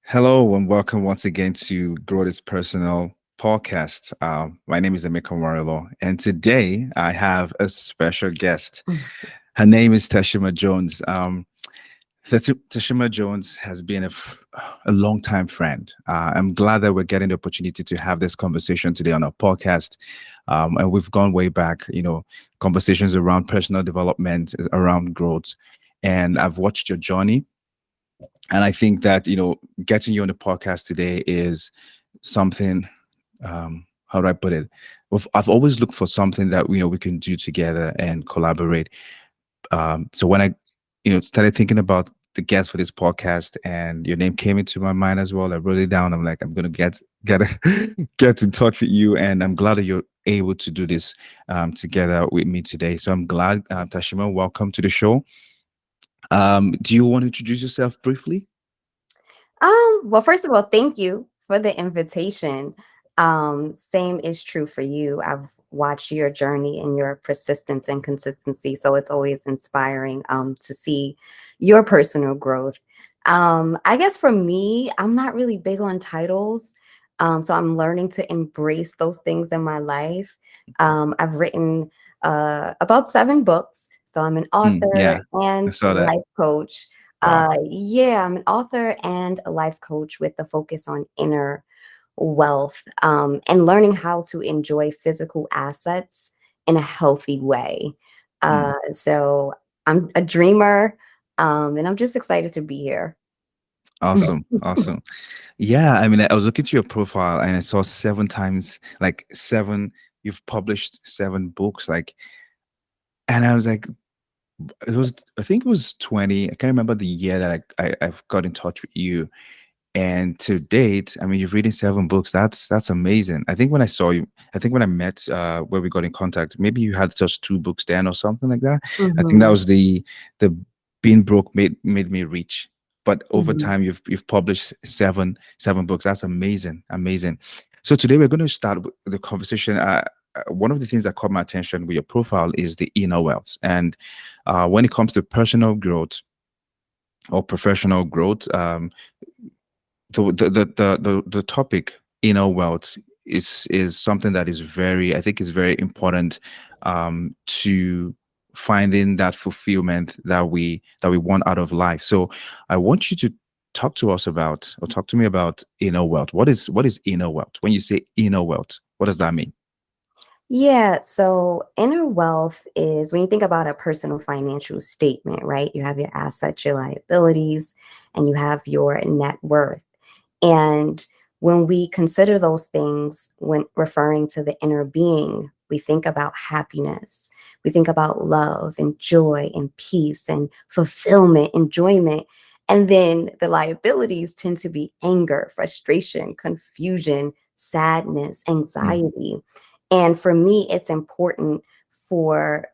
Hello and welcome once again to Grow This Personal podcast. My name is Emeka Nwarulor, and today I have a special guest. Her name is Tashima Jones. Tashima Jones has been a long-time friend. I'm glad that we're getting the opportunity to have this conversation today on our podcast. And we've gone way back, conversations around personal development, around growth. And I've watched your journey, and I think that, getting you on the podcast today is something, how do I put it? I've always looked for something that, we can do together and collaborate. So when I, started thinking about the guest for this podcast and your name came into my mind as well, I wrote it down. I'm like, I'm going to get in touch with you. And I'm glad that you're able to do this together with me today. So I'm glad, Tashima, welcome to the show. Do you want to introduce yourself briefly? Well, first of all, thank you for the invitation. Same is true for you. I've watched your journey and your persistence and consistency, so it's always inspiring to see your personal growth. I guess for me, I'm not really big on titles, so I'm learning to embrace those things in my life. I've written about 7 books, so I'm an author Yeah, I and saw that. life coach. Wow. Yeah, I'm an author and a life coach with the focus on inner wealth, and learning how to enjoy physical assets in a healthy way. Mm, So I'm a dreamer, and I'm just excited to be here. awesome. Awesome. Yeah, I mean, I was looking to your profile and I saw 7 times, like seven, you've published 7 books, and I was like, I think it was 20. I can't remember the year that I've got in touch with you. And to date, I mean, you've written 7 books. That's amazing. I think when I saw you, I think when I met, where we got in contact, maybe you had just 2 books then or something like that. I think that Mhm, was the being broke made me rich. But over mhm. time, you've published seven books. That's amazing, amazing. So today we're going to start with the conversation. One of the things that caught my attention with your profile is the inner wealth, and when it comes to personal growth or professional growth, the topic inner wealth is something that is very, I think is very important, to finding that fulfillment that we want out of life. So I want you to talk to us about, or talk to me about, inner wealth. What is inner wealth? When you say inner wealth, what does that mean? Yeah, so inner wealth is when you think about a personal financial statement, right? You have your assets, your liabilities, and you have your net worth. And when we consider those things when referring to the inner being, we think about happiness, we think about love and joy and peace and fulfillment, enjoyment. And then the liabilities tend to be anger, frustration, confusion, sadness, Mm, anxiety. And for me, it's important for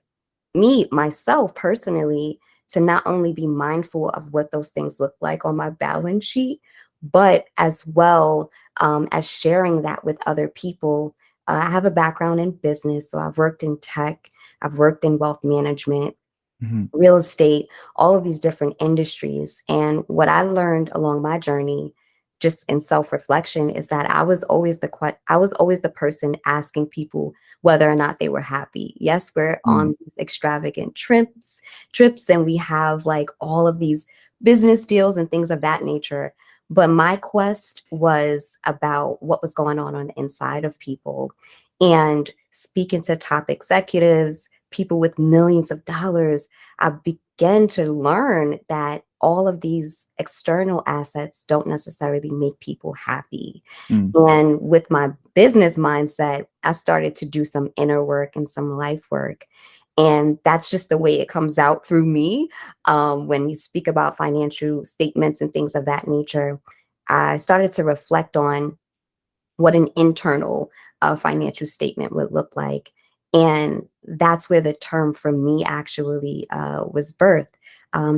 me, myself personally, to not only be mindful of what those things look like on my balance sheet, but as well as sharing that with other people. I have a background in business, so I've worked in tech, I've worked in wealth management, mhm, real estate, all of these different industries. And what I learned along my journey, just in self-reflection, is that I was always the person asking people whether or not they were happy. Yes, we're mm, on these extravagant trips, and we have like all of these business deals and things of that nature. But my quest was about what was going on the inside of people, and speaking to top executives, people with millions of dollars. I began to learn that all of these external assets don't necessarily make people happy. mm, And with my business mindset, I started to do some inner work and some life work. And that's just the way it comes out through me. When you speak about financial statements and things of that nature, I started to reflect on what an internal financial statement would look like. And that's where the term for me actually was birthed,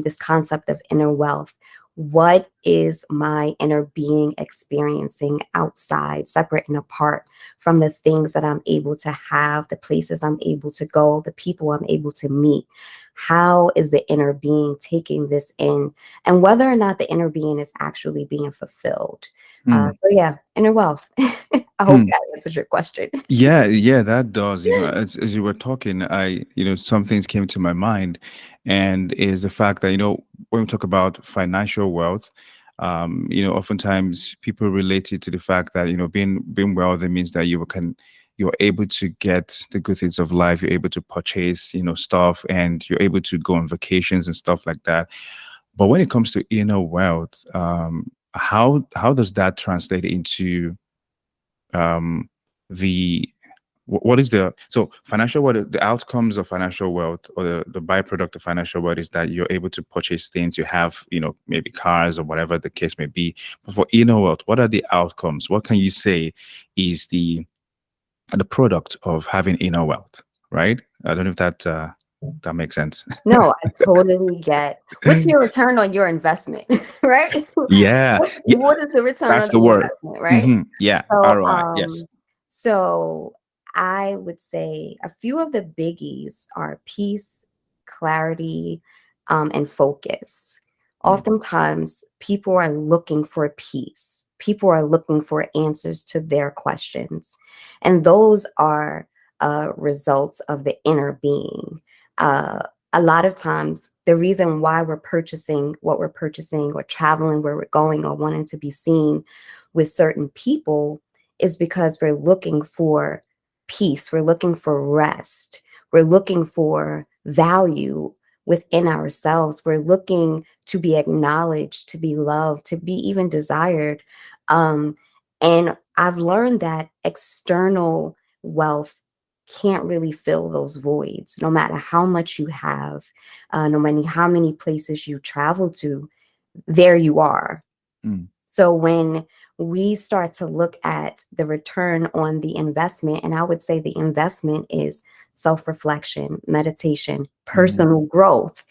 this concept of inner wealth. What is my inner being experiencing outside, separate and apart from the things that I'm able to have, the places I'm able to go, the people I'm able to meet? how is the inner being taking this in, and whether or not the inner being is actually being fulfilled. Mm, So yeah, inner wealth. I hope mm. that answers your question. Yeah, yeah, that does. As you were talking, some things came to my mind, and is the fact that, when we talk about financial wealth, oftentimes people relate it to the fact that, being wealthy means that you're able to get the good things of life, you're able to purchase, stuff, and you're able to go on vacations and stuff like that. But when it comes to inner wealth, how does that translate into um the what is the so financial wealth, the outcomes of financial wealth, or the byproduct of financial wealth is that you're able to purchase things, you have, maybe cars or whatever the case may be. But for inner wealth, what are the outcomes? What can you say is the product of having inner wealth, right? I don't know if that makes sense. No, I totally get. What's your return on your investment, right? Yeah, yeah, What is the return that's on the the word. investment, right? Yeah, So, ROI, yes. so I would say a few of the biggies are peace, clarity, and focus. Mm, Oftentimes, people are looking for peace. People are looking for answers to their questions, and those are results of the inner being. Uh, a lot of times, the reason why we're purchasing what we're purchasing, or traveling where we're going, or wanting to be seen with certain people is because we're looking for peace, we're looking for rest, we're looking for value within ourselves, we're looking to be acknowledged, to be loved, to be even desired. Um, and I've learned that external wealth can't really fill those voids, no matter how much you have, no matter how many places you travel to, there you are. mm, So when we start to look at the return on the investment, and I would say the investment is self reflection, meditation, mm, personal growth,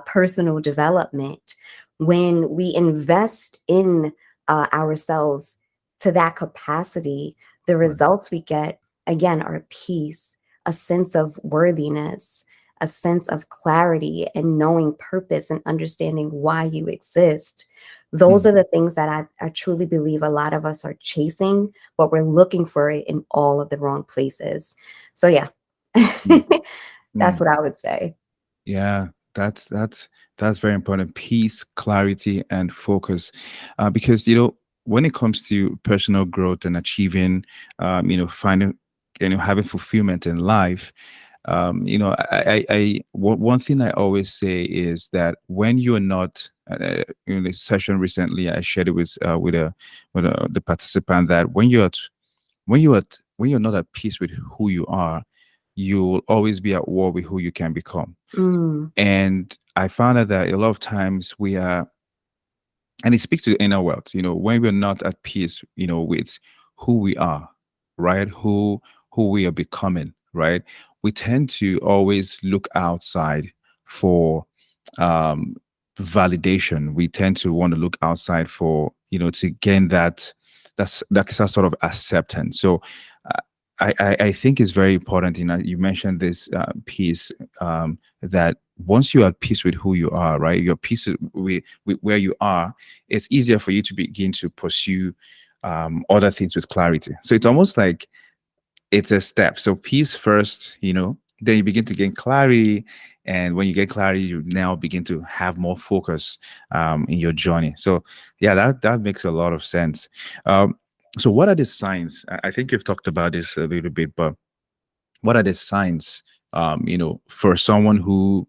personal development. When we invest in ourselves to that capacity, the right. results we get, again, are peace, a sense of worthiness, a sense of clarity, and knowing purpose and understanding why you exist. Those Mm, are the things that I truly believe a lot of us are chasing, but we're looking for it in all of the wrong places. So yeah, mm, that's mm. what I would say. Yeah, that's very important. Peace, clarity, and focus, because when it comes to personal growth and achieving, finding, having fulfillment in life, one thing I always say is that when you're not, in a session recently, I shared it with the participant, that when you're not at peace with who you are, you'll always be at war with who you can become. Mm, And I found out that a lot of times we are, and it speaks to the inner world, when we're not at peace, with who we are, right? Who we are becoming, right? We tend to always look outside for um validation. We tend to want to look outside for, to gain that's that sort of acceptance. So uh, I think it's very important. You mentioned this piece, that once you're at peace with who you are, right? You're peace with where you are. It's easier for you to begin to pursue other things with clarity. So it's almost like it's a step. So peace first, then you begin to gain clarity. And when you get clarity, you now begin to have more focus in your journey. So yeah, that makes a lot of sense. So what are the signs? I think you've talked about this a little bit, but what are the signs, for someone who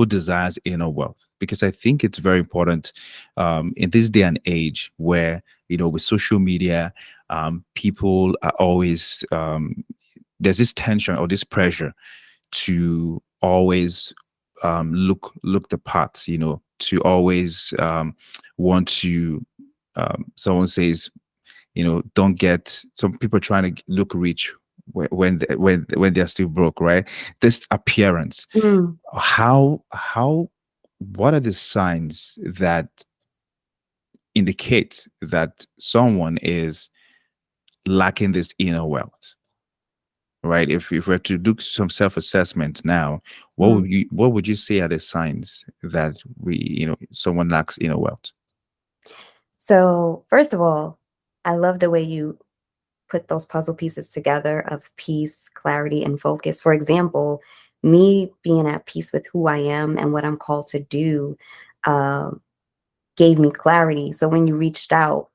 desires inner wealth? Because I think it's very important in this day and age where, with social media, people are always, there's this tension or this pressure to always look the part, to always want to, someone says, don't get, some people trying to look rich when they're still broke, right? This appearance, mm, how what are the signs that indicate that someone is lacking this inner wealth, right? If we're to do some self-assessment now, Mm. what would you say are the signs that someone lacks inner wealth? So, first of all, I love the way you put those puzzle pieces together of peace, clarity, and focus. For example, me being at peace with who I am and what I'm called to do uh, gave me clarity. So when you reached out,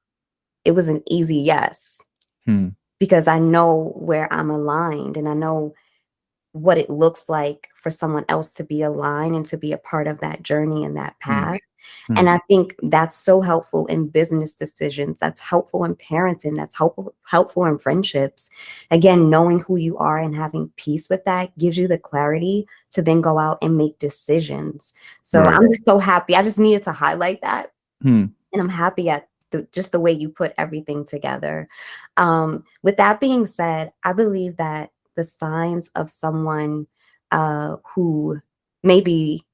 it was an easy yes Hmm. because I know where I'm aligned and I know what it looks like for someone else to be aligned and to be a part of that journey and that Hmm. path. Hmm. And I think that's so helpful in business decisions. That's helpful in parenting. That's helpful in friendships. Again, knowing who you are and having peace with that gives you the clarity to then go out and make decisions. So Right. I'm just so happy. I just needed to highlight that. Hmm. And I'm happy at just the way you put everything together. With that being said, I believe that the signs of someone who may be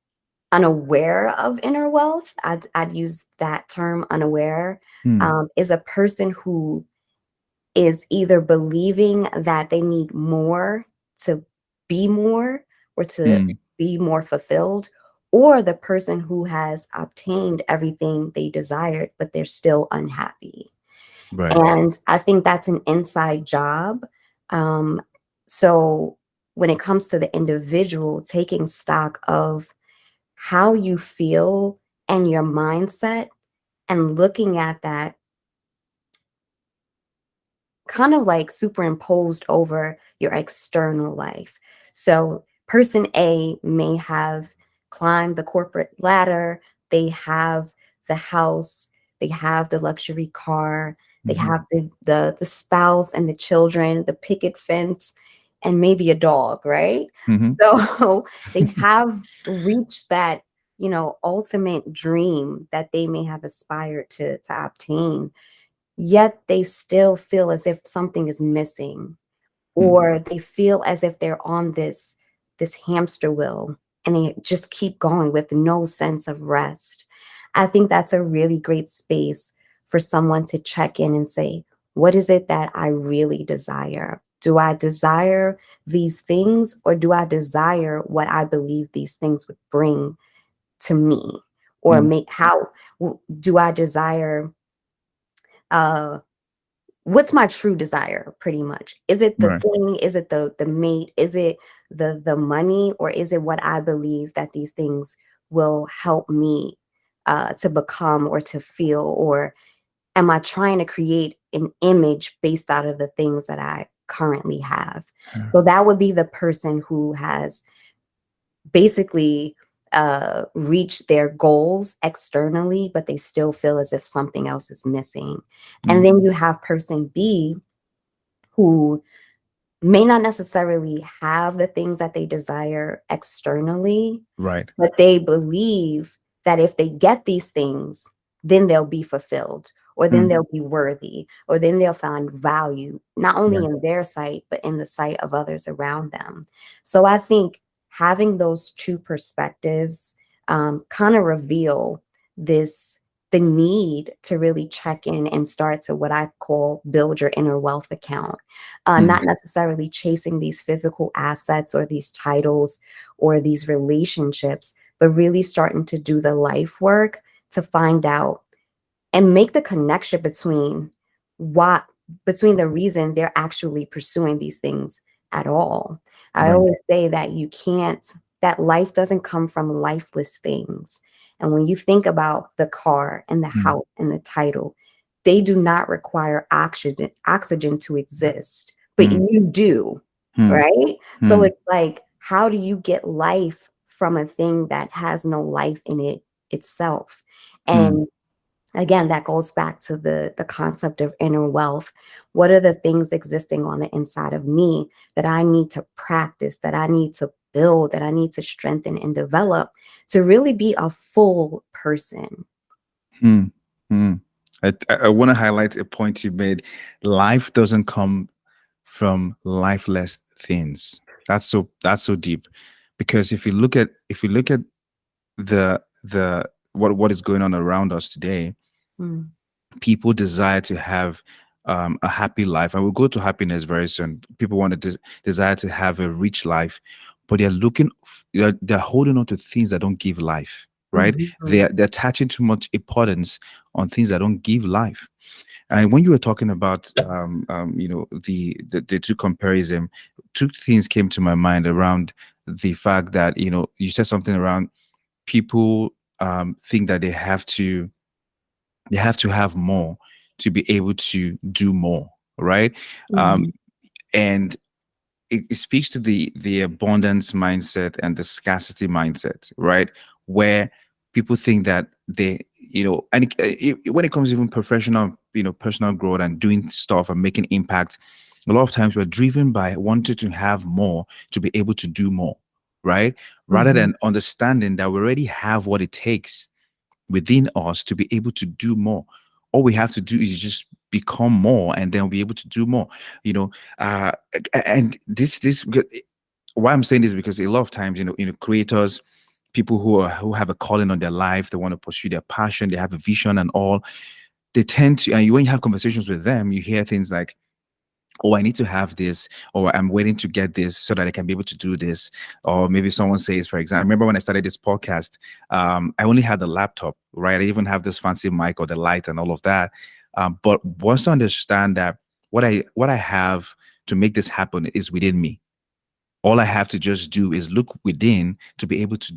unaware of inner wealth, I'd use that term unaware, Hmm. is a person who is either believing that they need more to be more or to Hmm. be more fulfilled, or the person who has obtained everything they desired, but they're still unhappy. Right. And I think that's an inside job. Um, so when it comes to the individual, taking stock of how you feel and your mindset and looking at that kind of like superimposed over your external life. So, person A may have climbed the corporate ladder, they have the house, they have the luxury car, they Hmm. have the spouse and the children, the picket fence, and maybe a dog, right? Hmm. So, they have reached that, ultimate dream that they may have aspired to obtain, yet they still feel as if something is missing, Hmm. or they feel as if they're on this hamster wheel and they just keep going with no sense of rest. I think that's a really great space for someone to check in and say, what is it that I really desire? Do I desire these things, or do I desire what I believe these things would bring to me? Or Hmm. make how do I desire uh what's my true desire? Pretty much, is it the Right. thing, is it the mate, is it the money, or is it what I believe that these things will help me to become or to feel, or am I trying to create an image based out of the things that I currently have? Uh, So that would be the person who has basically reach their goals externally, but they still feel as if something else is missing. hmm. And then you have person B, who may not necessarily have the things that they desire externally, Right. but they believe that if they get these things, then they'll be fulfilled, or then Hmm. they'll be worthy, or then they'll find value, not only Right. in their sight, but in the sight of others around them. So I think having those two perspectives kind of reveal this the need to really check in and start to what I call build your inner wealth account. Hmm. Not necessarily chasing these physical assets or these titles or these relationships, but really starting to do the life work to find out and make the connection what between the reason they're actually pursuing these things at all. I Right. always say that that life doesn't come from lifeless things. And when you think about the car and the Hmm. house and the title, they do not require oxygen to exist, but Hmm. you do, Hmm. right? So Hmm. it's like, how do you get life from a thing that has no life in it itself? Hmm. And again, that goes back to the concept of inner wealth. What are the things existing on the inside of me that I need to practice, that I need to build, that I need to strengthen and develop to really be a full person? Hmm. Hmm. I want to highlight a point you made. Life doesn't come from lifeless things. That's so deep, because if you look at what is going on around us today, Mm, people desire to have a happy life, and we'll go to happiness very soon. People want to desire to have a rich life, but they're they're holding on to things that don't give life, right? Mhm. They're attaching too much importance on things that don't give life. And when you were talking about, the two comparison, two things came to my mind around the fact that, you said something around people think that they have to have more to be able to do more, right? Um, Mhm. and it speaks to the abundance mindset and the scarcity mindset, right? Where people think that when it comes to even professional, personal growth and doing stuff and making impact, a lot of times we're driven by wanting to have more to be able to do more, right? Rather Mhm. than understanding that we already have what it takes within us to be able to do more. All we have to do is just become more, and then we'll be able to do more. You know, uh, and this why I'm saying this, because a lot of times, creators, people who have a calling on their life, they want to pursue their passion, they have a vision and all. They tend to, and when you have conversations with them, you hear things like, oh, I need to have this, or I'm waiting to get this so that I can be able to do this. Or maybe someone says, for example, I remember when I started this podcast, I only had the laptop, right? I didn't even have this fancy mic or the light and all of that. But once I understand that what I have to make this happen is within me, all I have to just do is look within to be able to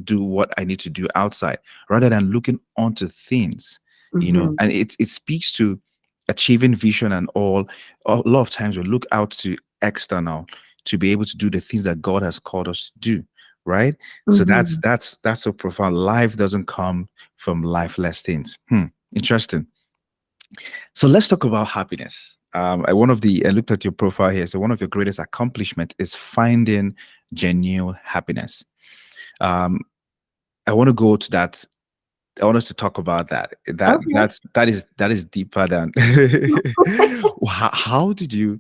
do what I need to do outside, rather than looking onto things, Mhm. and it speaks to achieving vision and all. A lot of times we look out to external to be able to do the things that God has called us to do, right? So that's Mhm. that's that's so profound. Life doesn't come from lifeless things. Interesting. So let's talk about happiness. I looked at your profile here. So one of your greatest accomplishment is finding genuine happiness. Um, I want to go to that. I want us to talk about that. Okay. That is deeper than how did you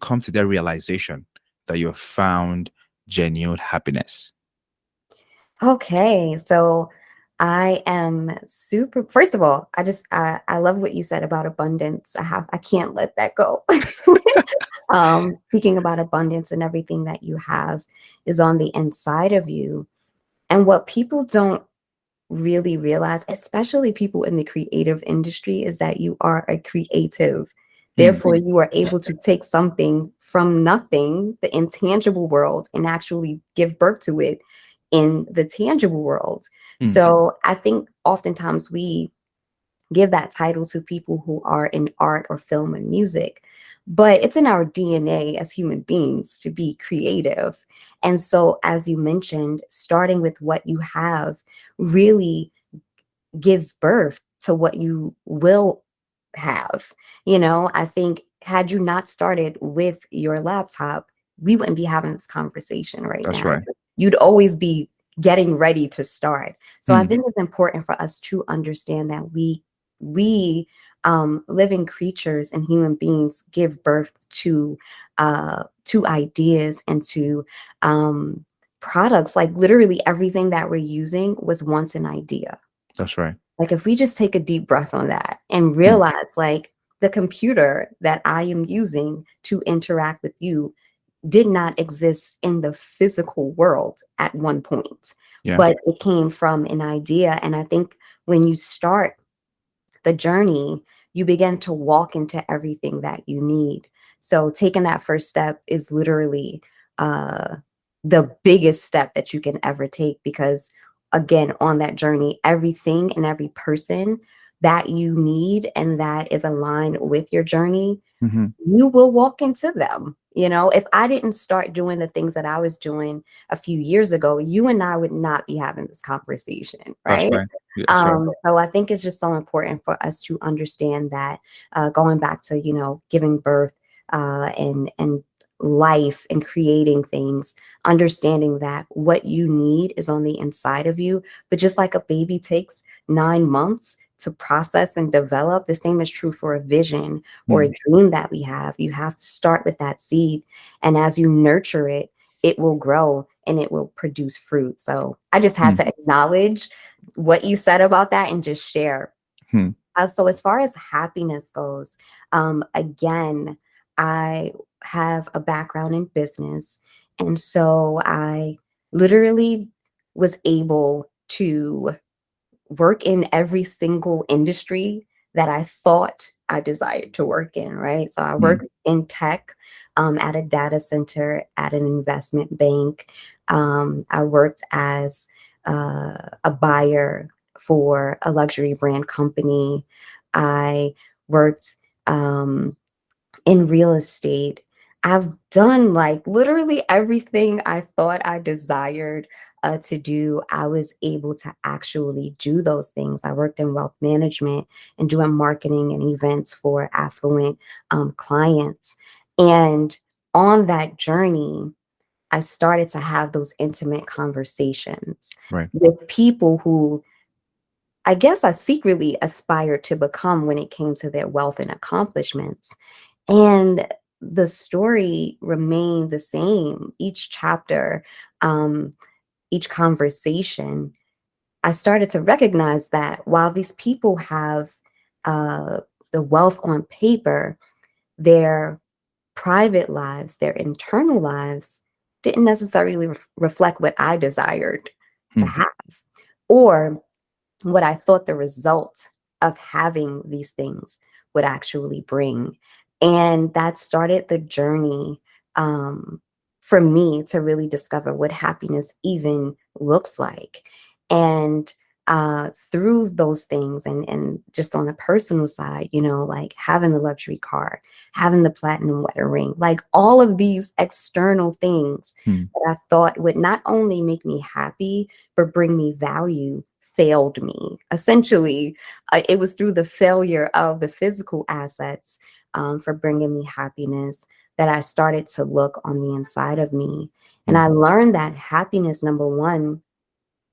come to that realization that you have found genuine happiness? Okay, so I am super. First of all, I love what you said about abundance. I can't let that go. Speaking about abundance, and everything that you have is on the inside of you. And what people don't really realize, especially people in the creative industry, is that you are a creative. Hmm, Therefore, you are able to take something from nothing, the intangible world, and actually give birth to it in the tangible world. hmm, So I think oftentimes we give that title to people who are in art or film and music. But it's in our DNA as human beings to be creative. And so, as you mentioned, starting with what you have really gives birth to what you will have. I think had you not started with your laptop, we wouldn't be having this conversation right that's now. right. You'd always be getting ready to start. So I Hmm, think it's important for us to understand that we living creatures and human beings give birth to ideas and to products. Like literally everything that we're using was once an idea. that's right. Like if we just take a deep breath on that and Hmm, realize, like, the computer that I am using to interact with you did not exist in the physical world at one point, yeah. but it came from an idea. And I think when you start the journey, you begin to walk into everything that you need. So taking that first step is literally uh, the biggest step that you can ever take, because again, on that journey, everything and every person that you need and that is aligned with your journey, Hmm, you will walk into them. If I didn't start doing the things that I was doing a few years ago, you and I would not be having this conversation, that's right? right. Yeah, that's right. So I think it's just so important for us to understand that, going back to, giving birth, and life and creating things, understanding that what you need is on the inside of you. But just like a baby takes 9 months to process and develop, the same is true for a vision or Hmm, a dream that we have. You have to start with that seed. And as you nurture it, it will grow and it will produce fruit. So I just had hmm, to acknowledge what you said about that and just share. hmm. So as far as happiness goes, again, I have a background in business, and so I literally was able to work in every single industry that I thought I desired to work in, right? So I Mm, worked in tech, at a data center, at an investment bank. I worked as a buyer for a luxury brand company. I worked in real estate. I've done like literally everything I thought I desired to do. I was able to actually do those things. I worked in wealth management and doing marketing and events for affluent clients. And on that journey, I started to have those intimate conversations right. with people who I guess I secretly aspired to become when it came to their wealth and accomplishments. And the story remained the same. Each chapter, um, each conversation, I started to recognize that while these people have uh, the wealth on paper, their private lives, their internal lives, didn't necessarily reflect what I desired to Mm, have, or what I thought the result of having these things would actually bring. And that started the journey, for me to really discover what happiness even looks like. And through those things, and just on the personal side, like having the luxury car, having the platinum wedding ring, like all of these external things mm, that I thought would not only make me happy, but bring me value, failed me. Essentially, it was through the failure of the physical assets, for bringing me happiness, that I started to look on the inside of me. And mm, I learned that happiness, number one,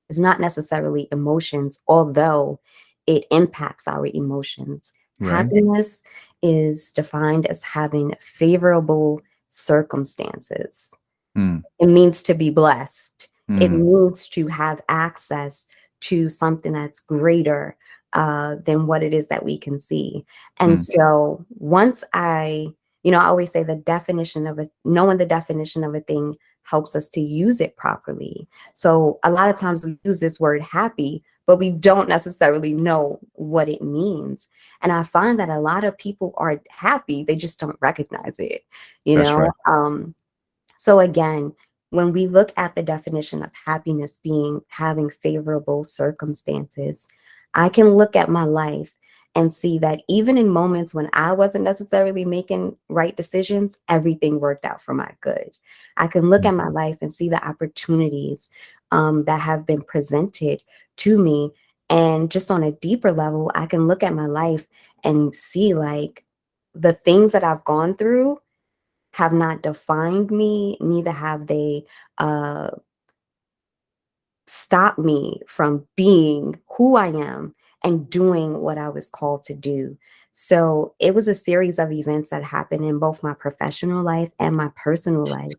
is not necessarily emotions, although it impacts our emotions. right. Happiness is defined as having favorable circumstances. Mm, It means to be blessed. It mm, means to have access to something that's greater than what it is that we can see. And mm, so once I always say knowing the definition of a thing helps us to use it properly. So a lot of times we use this word happy, but we don't necessarily know what it means. And I find that a lot of people are happy, they just don't recognize it, you that's know? right. So again, when we look at the definition of happiness being having favorable circumstances, I can look at my life and see that even in moments when I wasn't necessarily making right decisions, everything worked out for my good. I can look Mm, at my life and see the opportunities that have been presented to me. And just on a deeper level, I can look at my life and see like the things that I've gone through have not defined me, neither have they uh, stopped me from being who I am and doing what I was called to do. So it was a series of events that happened in both my professional life and my personal life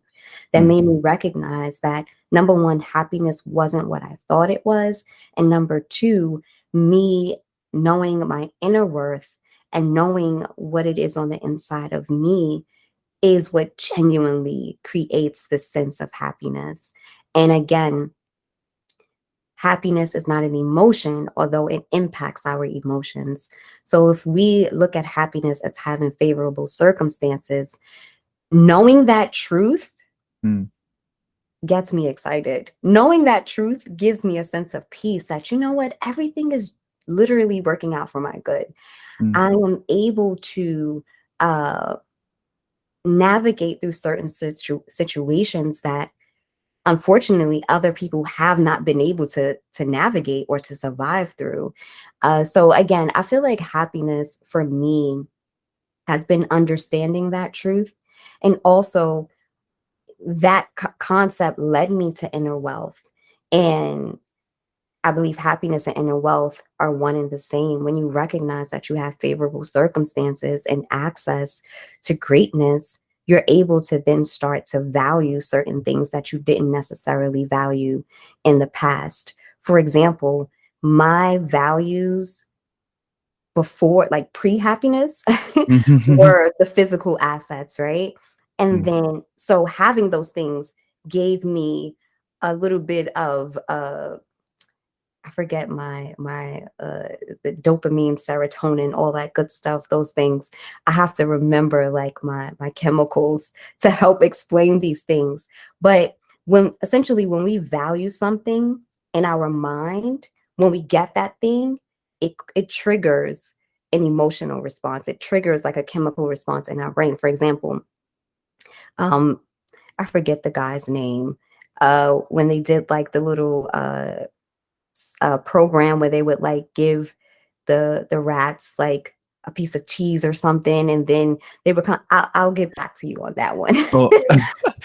that mm, made me recognize that number one, happiness wasn't what I thought it was. And number two, me knowing my inner worth and knowing what it is on the inside of me is what genuinely creates this sense of happiness. And again, happiness is not an emotion, although it impacts our emotions. So if we look at happiness as having favorable circumstances, knowing that truth mm, gets me excited. Knowing that truth gives me a sense of peace that, you know what, everything is literally working out for my good. mm, I am able to uh, navigate through certain situations that unfortunately other people have not been able to navigate or to survive through. So again, I feel like happiness for me has been understanding that truth, and also that concept led me to inner wealth. And I believe happiness and inner wealth are one and the same. When you recognize that you have favorable circumstances and access to greatness, you're able to then start to value certain things that you didn't necessarily value in the past. For example, my values before, like pre-happiness, Mhm. were the physical assets, right? And Mm. then so having those things gave me a little bit of I forget the dopamine, serotonin, all that good stuff, those things. I have to remember like my chemicals to help explain these things. But when we value something in our mind, when we get that thing, it triggers an emotional response. It triggers like a chemical response in our brain. For example, um, I forget the guy's name. When they did like the little program where they would like give the rats like a piece of cheese or something, and then they would come. I'll get back to you on that one. Oh, I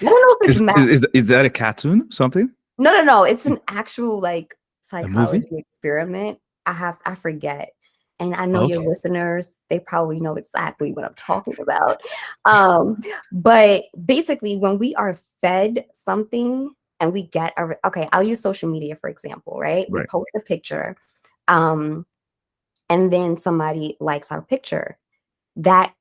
don't know if it's math. is that a cartoon? Something? No, no, no. It's an actual like A psychology movie? experiment. I forget. And I know your Okay. listeners, they probably know exactly what I'm talking about. Um, but basically, when we are fed something and we get okay, I'll use social media for example, right? We Right. post a picture, um, and then somebody likes our picture. That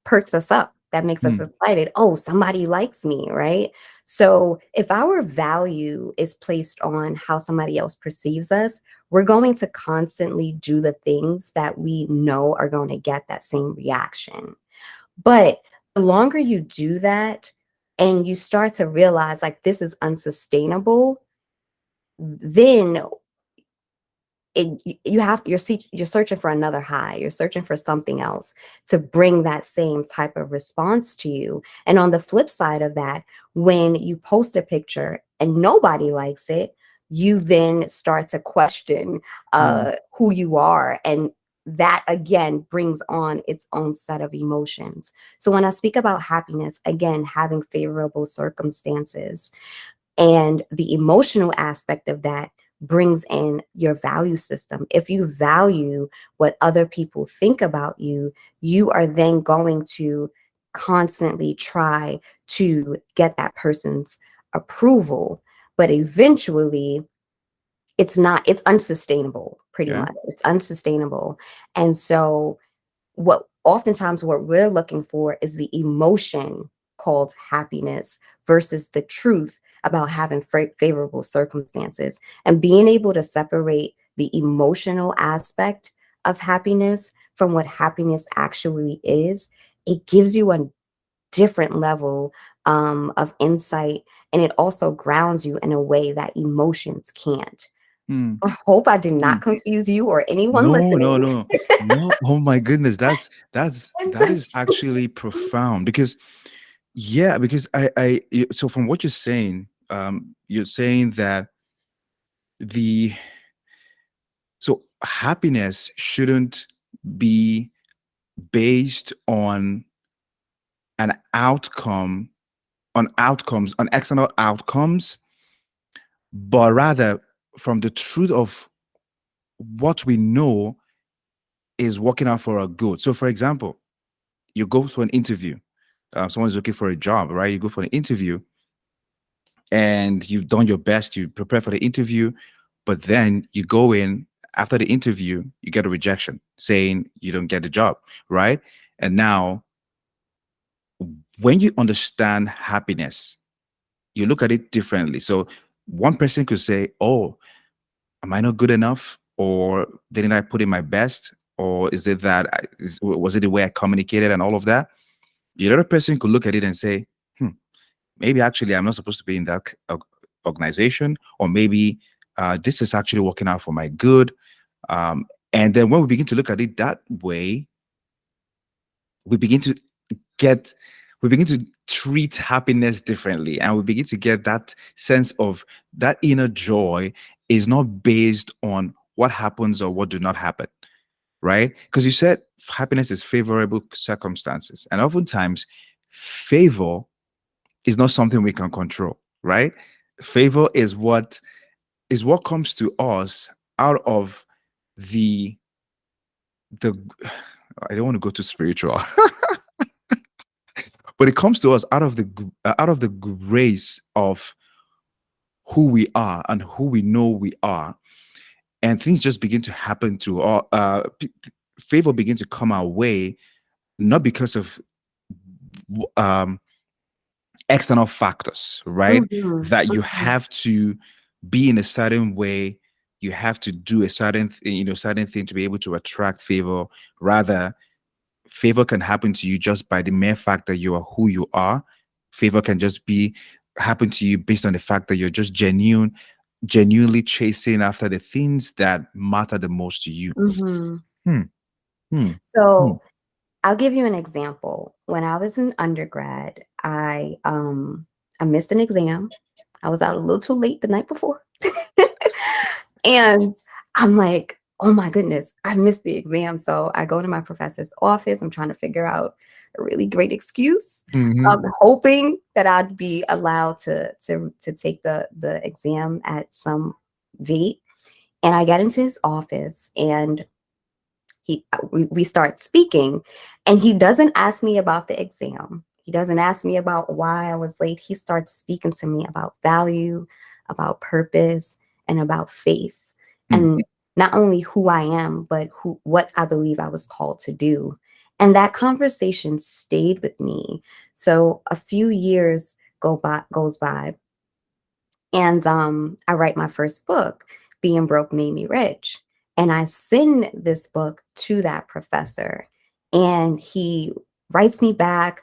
perks us up. That makes us Mm. excited. Oh, somebody likes me, right? So if our value is placed on how somebody else perceives us, we're going to constantly do the things that we know are going to get that same reaction. But the longer you do that and you start to realize like this is unsustainable, then you're searching for another high, you're searching for something else to bring that same type of response to you. And on the flip side of that, when you post a picture and nobody likes it, you then start to question Mm. who you are, and that again brings on its own set of emotions. So when I speak about happiness, again, having favorable circumstances, and the emotional aspect of that brings in your value system. If you value what other people think about you, you are then going to constantly try to get that person's approval. But eventually, it's unsustainable, pretty Yeah. much. It's unsustainable. And so, what we're looking for is the emotion called happiness versus the truth about having favorable circumstances, and being able to separate the emotional aspect of happiness from what happiness actually is. It gives you a different level of insight, and it also grounds you in a way that emotions can't. Mm. I hope I did not Mm. confuse you or anyone No, no, listening. no, no. Oh my goodness, that is actually profound because yeah, because so from what you're saying that the so happiness shouldn't be based on an outcome, on external outcomes, but rather from the truth of what we know is working out for our good. So, for example, you go for an interview. Someone's looking for a job, right? You go for an interview and you've done your best. You prepare for the interview, but then you go in after the interview, you get a rejection saying you don't get the job, right? And now, when you understand happiness, you look at it differently. So, one person could say, "Oh, am I not good enough? Or didn't I put in my best? Or is it that was it the way I communicated and all of that?" The other person could look at it and say, "Hmm, maybe actually I'm not supposed to be in that organization, or maybe this is actually working out for my good." And then when we begin to look at it that way, we begin to get we begin to treat happiness differently, and we begin to get that sense of that inner joy is not based on what happens or what do not happen, right? Because you said happiness is favorable circumstances, and oftentimes favor is not something we can control, right? Favor is what comes to us out of the I don't want to go too spiritual, but it comes to us out of the grace of who we are and who we know we are, and things just begin to happen to all. favor begin to come our way, not because of um external factors, right? Mhm, That you mhm, have to be in a certain way, you have to do a certain certain thing to be able to attract favor. Rather, favor can happen to you just by the mere fact that you are who you are. Favor can just be happen to you based on the fact that you're just genuinely chasing after the things that matter the most to you. mhm. Hmm. Hmm. Hmm. So I'll give you an example. When I was in undergrad, I missed an exam. I was out a little too late the night before. And I'm like, oh my goodness, I missed the exam. So I go to my professor's office. I'm trying to figure out a really great excuse, Mhm. hoping that I'd be allowed to take the exam at some date. And I get into his office and we start speaking, and he doesn't ask me about the exam. He doesn't ask me about why I was late. He starts speaking to me about value, about purpose, and about faith, Hmm. and not only who I am, but who what I believe I was called to do. And that conversation stayed with me. So a few years goes by, and I write my first book, Being Broke Made Me Rich. And I send this book to that professor. And he writes me back,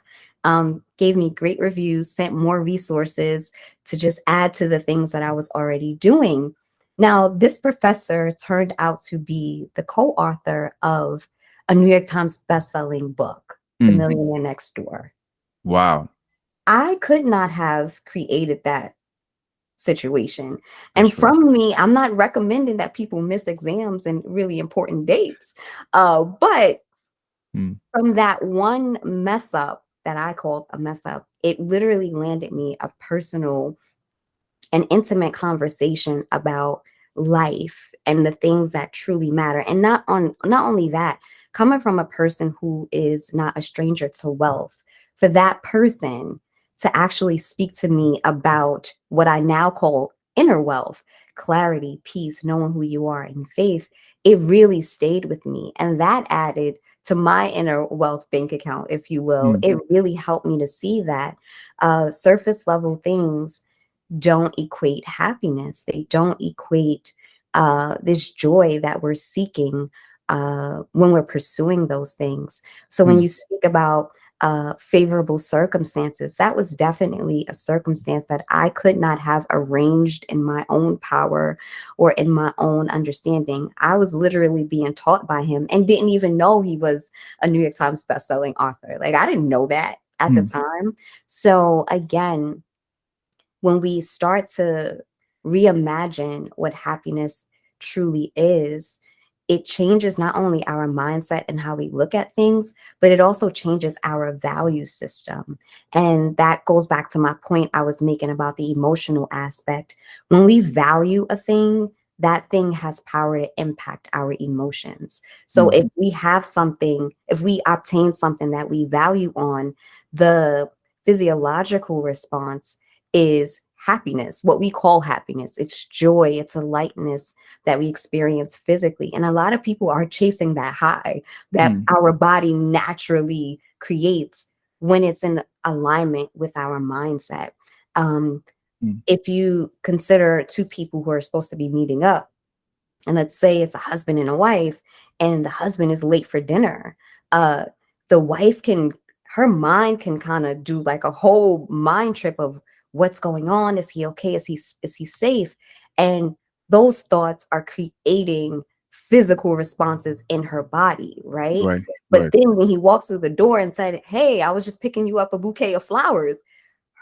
gave me great reviews, sent more resources to just add to the things that I was already doing. Now, this professor turned out to be the co author of a New York Times bestselling book, The Hmm. Millionaire Next Door. Wow. I could not have created that situation. And That's right. from me, I'm not recommending that people miss exams and really important dates. But Hmm. from that one mess up that I called a mess up, it literally landed me a personal an intimate conversation about life and the things that truly matter. And not only that, coming from a person who is not a stranger to wealth, for that person to actually speak to me about what I now call inner wealth, clarity, peace, knowing who you are, and faith, it really stayed with me. And that added to my inner wealth bank account, if you will. Hmm. It really helped me to see that surface level things don't equate happiness. They don't equate this joy that we're seeking when we're pursuing those things. So when Hmm. you speak about favorable circumstances, that was definitely a circumstance that I could not have arranged in my own power or in my own understanding. I was literally being taught by him and didn't even know he was a New York Times bestselling author. Like, I didn't know that at the Hmm. time. So again, when we start to reimagine what happiness truly is, it changes not only our mindset and how we look at things, but it also changes our value system. And that goes back to my point I was making about the emotional aspect. When we value a thing, that thing has power to impact our emotions. So Hmm. if we have something, if we obtain something that we value on, the physiological response is happiness, what we call happiness. It's joy, it's a lightness that we experience physically. And a lot of people are chasing that high that Hmm. our body naturally creates when it's in alignment with our mindset. Um, Hmm. if you consider two people who are supposed to be meeting up, and let's say it's a husband and a wife, and the husband is late for dinner, uh the wife can her mind can kind of do like a whole mind trip of what's going on. Is he okay? Is he safe? And those thoughts are creating physical responses in her body, right? Right. But Right. then when he walks through the door and said, hey, I was just picking you up a bouquet of flowers,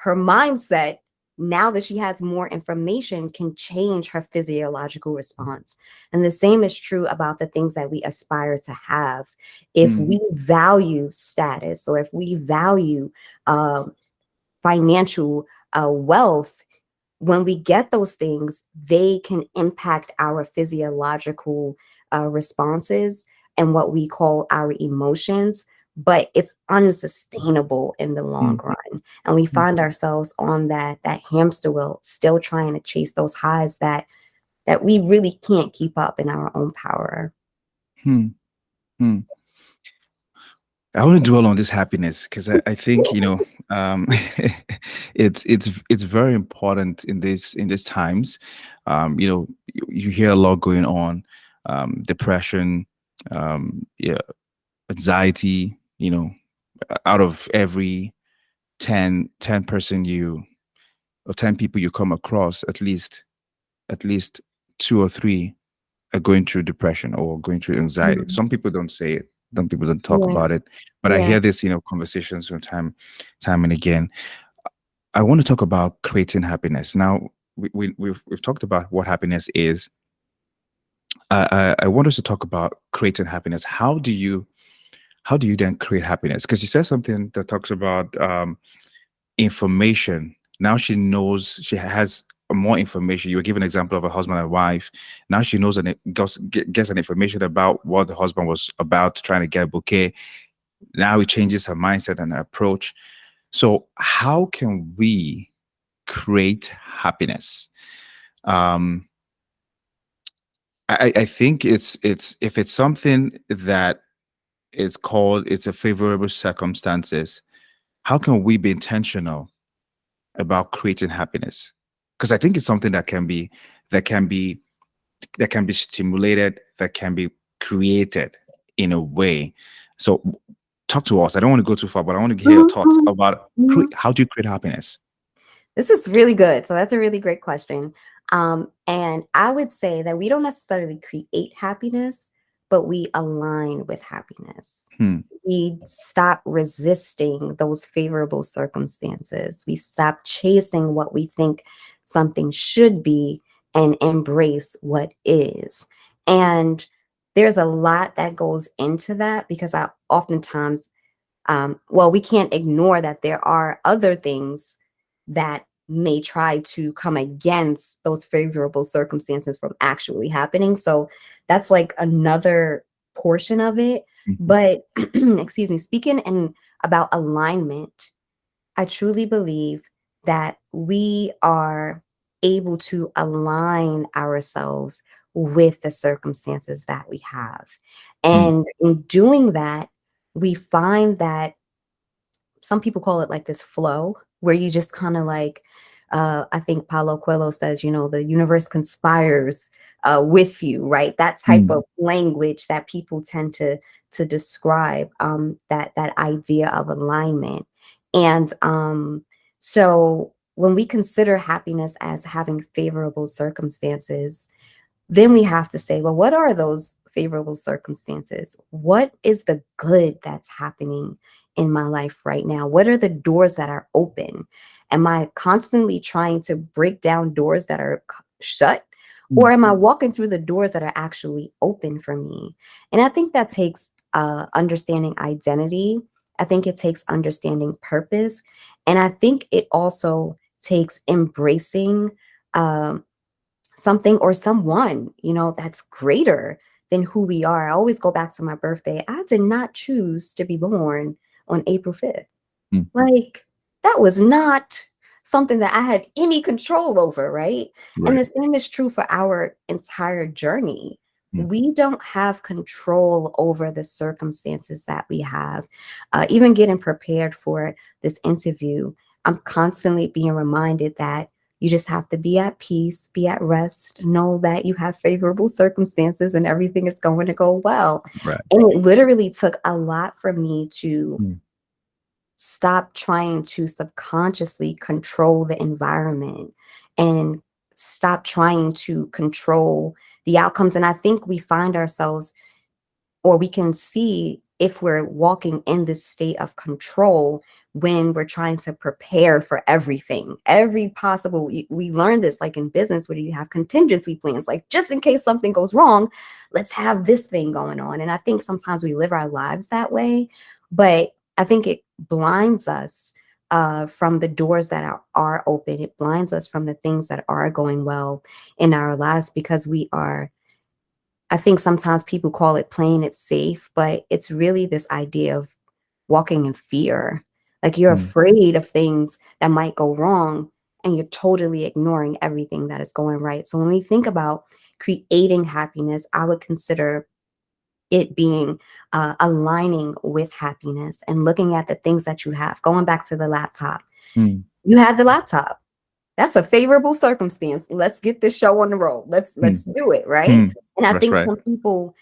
her mindset, now that she has more information, can change her physiological response. And the same is true about the things that we aspire to have. If Hmm. we value status, or if we value uh, financial wealth, when we get those things, they can impact our physiological responses and what we call our emotions, but it's unsustainable in the long Hmm. run. And we Hmm. find ourselves on that hamster wheel, still trying to chase those highs that we really can't keep up in our own power. Hmm. Hmm. I want to dwell on this happiness because I think it's very important in this times. You hear a lot going on, depression, yeah, anxiety. Out of every 10 person you or 10 people you come across, at least two or three are going through depression or going through anxiety. Mhm. Some people don't say it, some people don't talk Yeah, about it, but I yeah. hear this, conversations from time and again. I want to talk about creating happiness. Now, we've talked about what happiness is. I want us to talk about creating happiness. How do you then create happiness? Because you said something that talks about information. Now she knows she has more information. You were given an example of a husband and wife. Now she knows and gets an information about what the husband was about trying to get a bouquet. Now it changes her mindset and her approach. So how can we create happiness? Um, I think it's if it's something that it's a favorable circumstances, how can we be intentional about creating happiness? Because I think it's something that can be that can be stimulated, that can be created in a way. So talk to us. I don't want to go too far, but I want to hear your thoughts Mhm, about mhm. how do you create happiness? This is really good. So that's a really great question. And I would say that we don't necessarily create happiness, but we align with happiness. Hmm. We stop resisting those favorable circumstances. We stop chasing what we think something should be and embrace what is. And there's a lot that goes into that because I oftentimes well, we can't ignore that there are other things that may try to come against those favorable circumstances from actually happening. So that's like another portion of it. Mhm. But excuse me, speaking about alignment, I truly believe that we are able to align ourselves with the circumstances that we have. Hmm. And in doing that, we find that some people call it like this flow where you just kind of like I think Paulo Coelho says, the universe conspires with you, right? That type Hmm. of language that people tend to describe that idea of alignment. And so when we consider happiness as having favorable circumstances, then we have to say, well, what are those favorable circumstances? What is the good that's happening in my life right now? What are the doors that are open? Am I constantly trying to break down doors that are shut? Hmm. Or am I walking through the doors that are actually open for me? And I think that takes understanding identity. I think it takes understanding purpose. And I think it also takes embracing um, something or someone, that's greater than who we are. I always go back to my birthday. I did not choose to be born on April 5th. Hmm. Like, that was not something that I had any control over, right? And Right. the same is true for our entire journey. Hmm. We don't have control over the circumstances that we have. Even getting prepared for this interview, I'm constantly being reminded that you just have to be at peace, be at rest, know that you have favorable circumstances and everything is going to go well. Right. And it literally took a lot for me to Hmm. stop trying to subconsciously control the environment and stop trying to control the outcomes. And I think we find ourselves, or we can see if we're walking in this state of control when we're trying to prepare for everything, every possible. We learn this like in business where you have contingency plans, like just in case something goes wrong, let's have this thing going on. And I think sometimes we live our lives that way, but I think it blinds us from the doors that are open. It blinds us from the things that are going well in our lives because we are, I think sometimes people call it playing it safe, but it's really this idea of walking in fear. Like you're Hmm. afraid of things that might go wrong and you're totally ignoring everything that is going right. So when we think about creating happiness, I would consider it being aligning with happiness and looking at the things that you have. Going back to the laptop, Mm, you have the laptop. That's a favorable circumstance. Let's get this show on the road. Let's mm, do it, right? mm. And I That's think right. some people,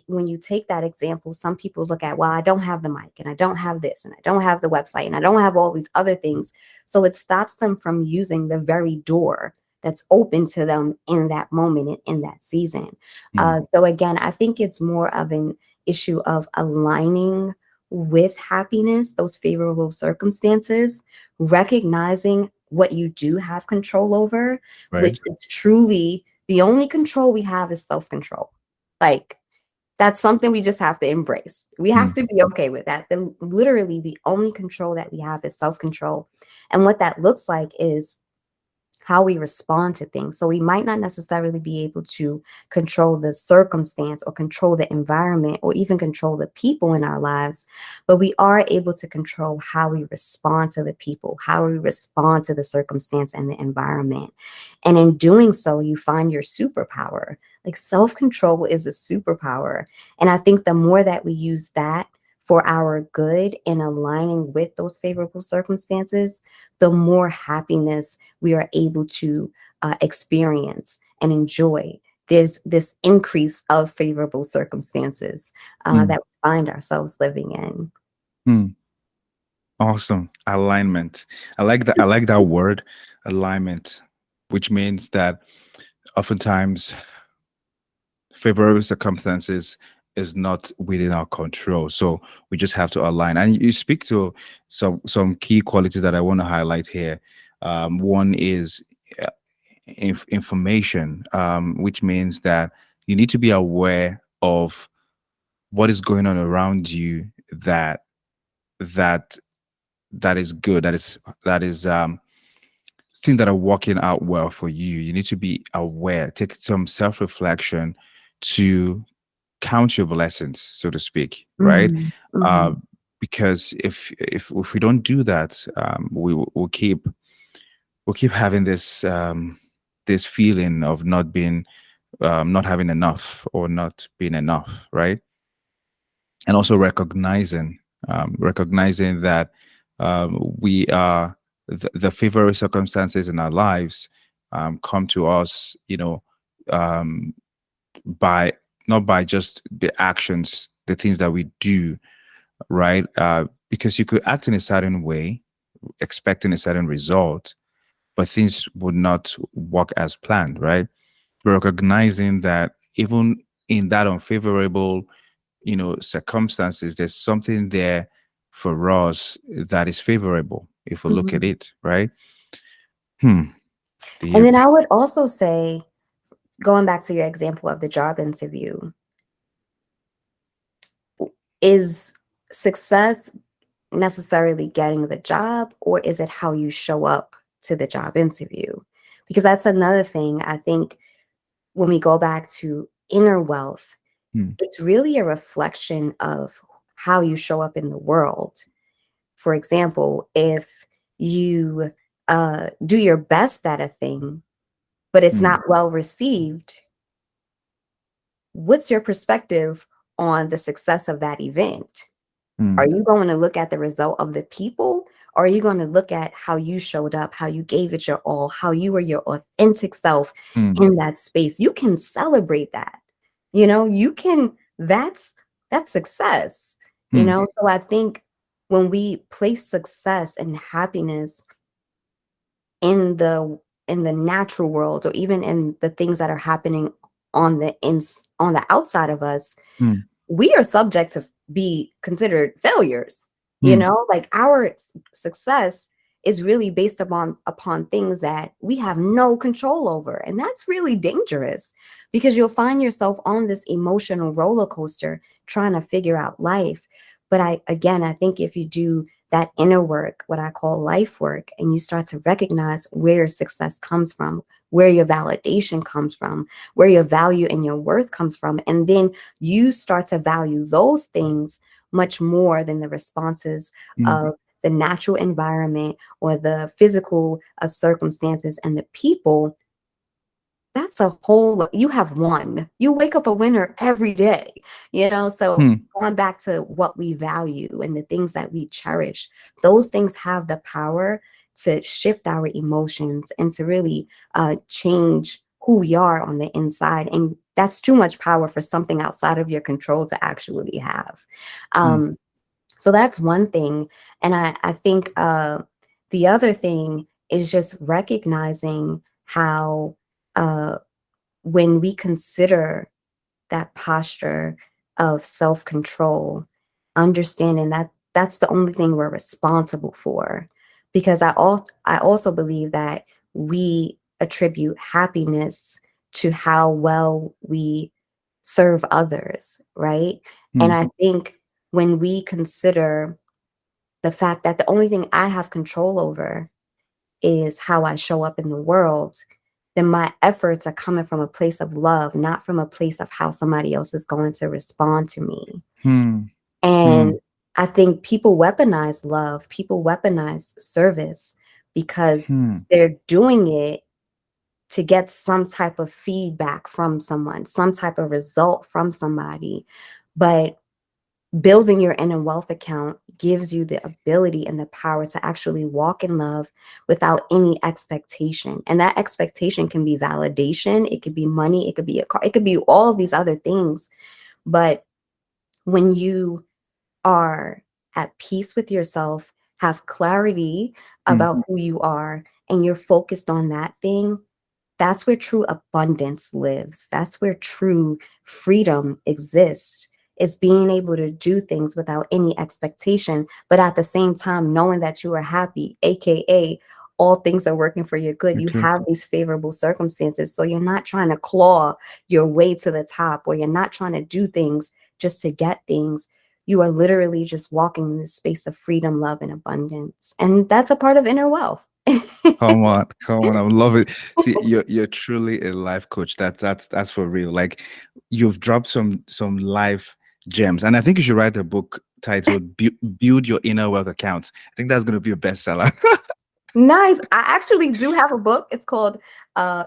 when you take that example, some people look at, well, I don't have the mic, and I don't have this, and I don't have the website, and I don't have all these other things. So it stops them from using the very door that's open to them in that moment and in that season. Mm, So again, I think it's more of an issue of aligning with happiness, those favorable circumstances, recognizing what you do have control over, right. which is truly the only control we have is self control. Like, that's something we just have to embrace. We have Mm, to be okay with that. Literally, the only control that we have is self control. And what that looks like is how we respond to things. So we might not necessarily be able to control the circumstance or control the environment or even control the people in our lives, but we are able to control how we respond to the people, how we respond to the circumstance and the environment. And in doing so, you find your superpower. Like, self control is a superpower. And I think the more that we use that for our good in aligning with those favorable circumstances, the more happiness we are able to experience and enjoy. There's this increase of favorable circumstances mm, that we find ourselves living in. mm. Awesome. Alignment. I like that. I like that word, alignment, which means that oftentimes favorable circumstances is not within our control. So we just have to align. And you speak to some key qualities that I want to highlight here. One is information, which means that you need to be aware of what is going on around you that that is good, that is things that are working out well for you. You need to be aware, take some self-reflection to count your blessings, so to speak, right? Mhm, uh, mhm, because if we don't do that, we'll keep having this feeling of not being not having enough or not being enough, right? And also recognizing that we are the favorable circumstances in our lives come to us, um, by not by just the actions, the things that we do, right? Because you could act in a certain way, expecting a certain result, but things would not work as planned, right? Recognizing that even in that unfavorable, circumstances, there's something there for us that is favorable if we look at mhm. it, right? Hmm. And then Deep. I would also say, going back to your example of the job interview, is success necessarily getting the job, or is it how you show up to the job interview? Because that's another thing. I think when we go back to inner wealth, Hmm. it's really a reflection of how you show up in the world. For example, if you do your best at a thing, but it's Hmm. not well received, what's your perspective on the success of that event? Are Hmm. you going to look at the result of the people? Or are you going to look at how you showed up, how you gave it your all, how you were your authentic self Hmm. in that space? You can celebrate that. You can, that's success. Hmm. So I think when we place success and happiness in the natural world, or even in the things that are happening on the outside of us, Hmm. we are subject to be considered failures. Hmm. Like, our success is really based upon things that we have no control over, and that's really dangerous, because you'll find yourself on this emotional roller coaster trying to figure out life. But I think if you do that inner work, what I call life work, and you start to recognize where your success comes from, where your validation comes from, where your value and your worth comes from, and then you start to value those things much more than the responses Hmm. of the natural environment or the physical circumstances and the people, that's a whole, you have won. You wake up a winner every day, So Hmm. going back to what we value and the things that we cherish, those things have the power to shift our emotions and to really change who we are on the inside. And that's too much power for something outside of your control to actually have. Hmm. Um, so that's one thing. And I think the other thing is just recognizing how uh, when we consider that posture of self control, understanding that that's the only thing we're responsible for. Because I also believe that we attribute happiness to how well we serve others, right? And Hmm. I think when we consider the fact that the only thing I have control over is how I show up in the world, then my efforts are coming from a place of love, not from a place of how somebody else is going to respond to me. Hmm. And Hmm. I think people weaponize love, people weaponize service because Hmm. they're doing it to get some type of feedback from someone, some type of result from somebody. But building your inner wealth account gives you the ability and the power to actually walk in love without any expectation. And that expectation can be validation, it could be money, it could be a car, it could be all of these other things. But when you are at peace with yourself, have clarity Hmm. about who you are, and you're focused on that thing, that's where true abundance lives. That's where true freedom exists. Is being able to do things without any expectation, but at the same time, knowing that you are happy, AKA, all things are working for your good. You Okay. have these favorable circumstances. So you're not trying to claw your way to the top, or you're not trying to do things just to get things. You are literally just walking in this space of freedom, love, and abundance. And that's a part of inner wealth. Come on, come on. I love it. See, you're truly a life coach. That's for real. Like you've dropped some life gems. And I think you should write a book titled Build Your Inner Wealth Account. I think that's gonna be a bestseller. Nice. I actually do have a book. It's called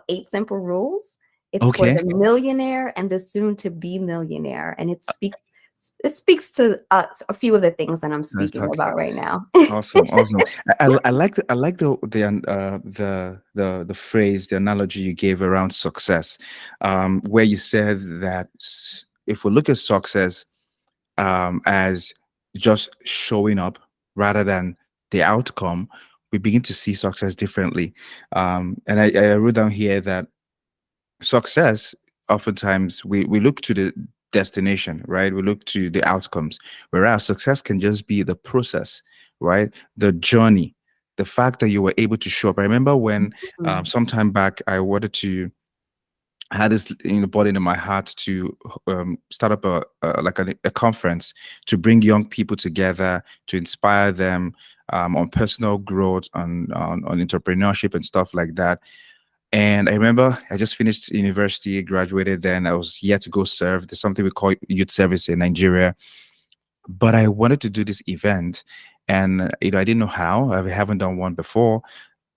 Eight Simple Rules. It's for Okay. the millionaire and the soon to be millionaire. And it speaks to a few of the things that I'm Let's speaking talk. about right now. Awesome, awesome. I like the phrase, the analogy you gave around success, where you said that if we look at success as just showing up rather than the outcome, we begin to see success differently. And I wrote down here that success, oftentimes we look to the destination, right? We look to the outcomes, whereas success can just be the process, right? The journey, the fact that you were able to show up. I remember when Mhm. some time back I wanted to, I had this burden in my heart to start up a conference to bring young people together, to inspire them on personal growth, on entrepreneurship and stuff like that. And I remember I just finished university, graduated. Then I was yet to go serve. There's something we call youth service in Nigeria. But I wanted to do this event, and I didn't know how. I haven't done one before.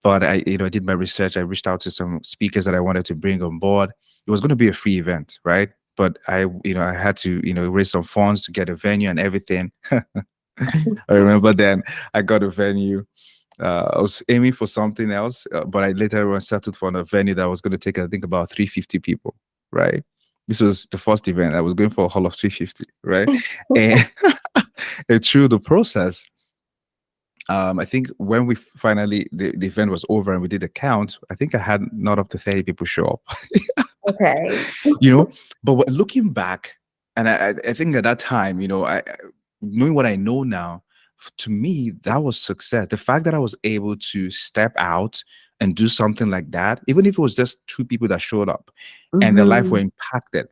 But I did my research. I reached out to some speakers that I wanted to bring on board. It was going to be a free event, right? But I had to, raise some funds to get a venue and everything. I remember then I got a venue. I was aiming for something else, but I later on settled for a venue that was going to take, I think, about 350 people, right? This was the first event. I was going for a hall of 350, right? And, and through the process, I think when we finally, the event was over and we did the count, I think I had not up to 30 people show up. Okay. you know but looking back, and I think at that time, knowing what I know now, to me that was success. The fact that I was able to step out and do something like that, even if it was just two people that showed up and their life were Mhm. impacted,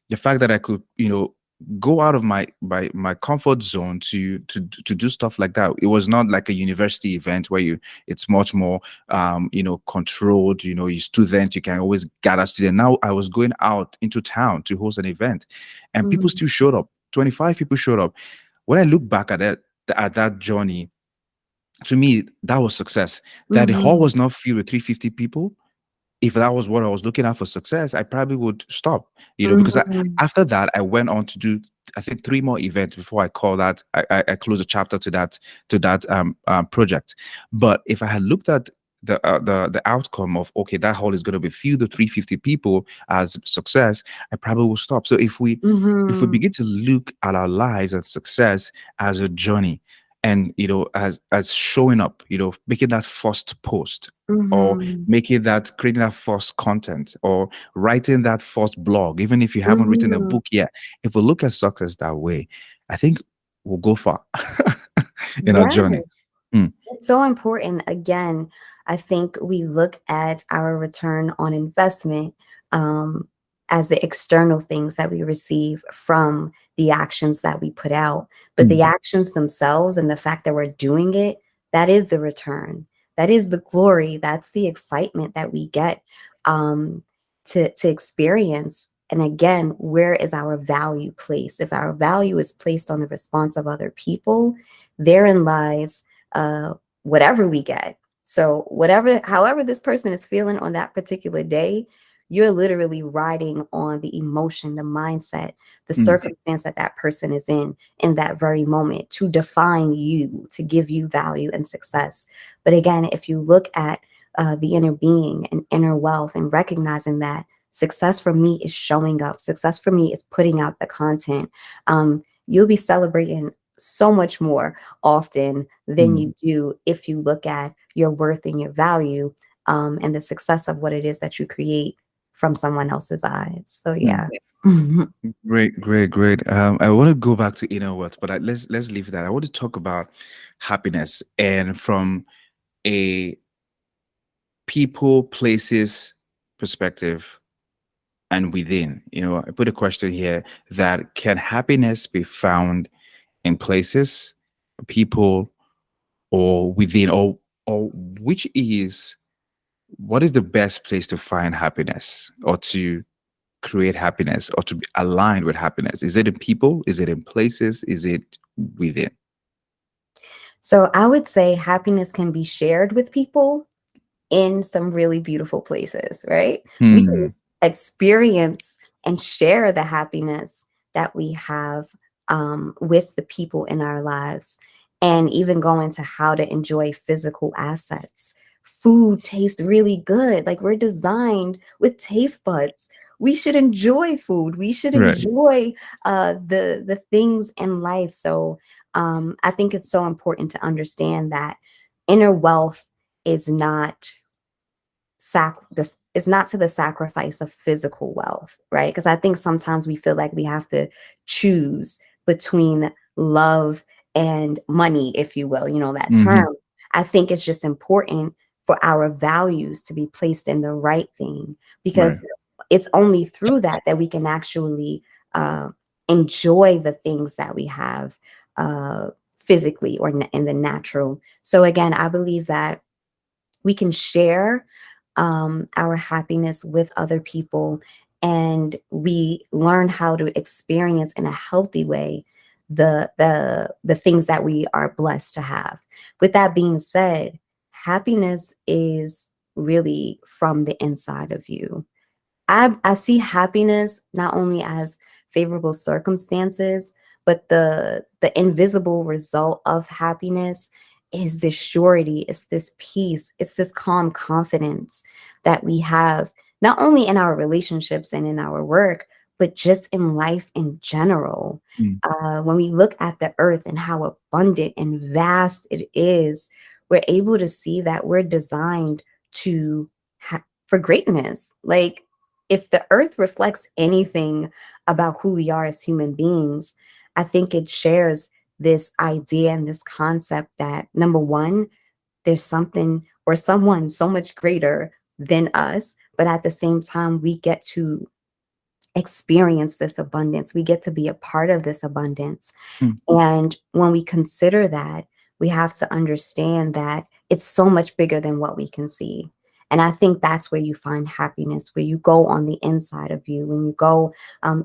the fact that I could, go out of my comfort zone to do stuff like that. It was not like a university event where it's much more controlled. You student, you can always gather student. Now I was going out into town to host an event, and people Mhm. still showed up. 25 people showed up. When I look back at that journey, to me that was success. That the hall Mhm. was not filled with 350 people, if that was what I was looking at for success, I probably would stop, because Mhm. after that, I went on to do, I think, three more events before I call that, I close a chapter to that project. But if I had looked at the outcome of, okay, that hall is going to be filled with 350 people as success, I probably will stop. So if we Mhm. begin to look at our lives and success as a journey, and as showing up, making that first post, or Mhm. making that, creating that first content, or writing that first blog, even if you haven't written a Mhm. book yet. If we look at success that way, I think we'll go far in our Yeah. journey. Mm, It's so important. Again, I think we look at our return on investment um, as the external things that we receive from the actions that we put out. But the mm, actions themselves and the fact that we're doing it, that is the return. That is the glory. That's the excitement that we get um, to experience. And again, where is our value placed? If our value is placed on the response of other people, therein lies whatever we get. So however this person is feeling on that particular day, you're literally riding on the emotion, the mindset, the mm, circumstance that that person is in that very moment to define you, to give you value and success. But again, if you look at the inner being and inner wealth and recognizing that success for me is showing up, success for me is putting out the content, you'll be celebrating so much more often than mm, you do if you look at your worth and your value and the success of what it is that you create from someone else's eyes. So mm. yeah. Mhm. Great, great, great. I want to go back to inner worth, but let's leave that. I want to talk about happiness, and from a people, places perspective, and within. I put a question here, that can happiness be found in places, people, or within, or which is what is the best place to find happiness, or to create happiness, or to be aligned with happiness? Is it in people? Is it in places? Is it within? So I would say happiness can be shared with people in some really beautiful places, right? We can Hmm. experience and share the happiness that we have with the people in our lives, and even go into how to enjoy physical assets. Food tastes really good. Like, we're designed with taste buds. We should enjoy food. We should Right. enjoy the things in life. So I think it's so important to understand that inner wealth is not it's not to the sacrifice of physical wealth, right? Because I think sometimes we feel like we have to choose between love and money, if you will, that Hmm. term. I think it's just important for our values to be placed in the right thing, Right. because it's only through that that we can actually uh, enjoy the things that we have physically or in the natural. So again, I believe that we can share our happiness with other people, and we learn how to experience in a healthy way the things that we are blessed to have. With that being said, happiness is really from the inside of you. I see happiness not only as favorable circumstances, but the invisible result of happiness is this surety, it's this peace, it's this calm confidence that we have, not only in our relationships and in our work, but just in life in general. Mm. When we look at the earth and how abundant and vast it is, we're able to see that we're designed to for greatness. Like, if the earth reflects anything about who we are as human beings, I think it shares this idea and this concept that, number one, there's something or someone so much greater than us, but at the same time, we get to experience this abundance. We get to be a part of this abundance. Mm. And when we consider that, we have to understand that it's so much bigger than what we can see. And I think that's where you find happiness, where you go on the inside of you, when you go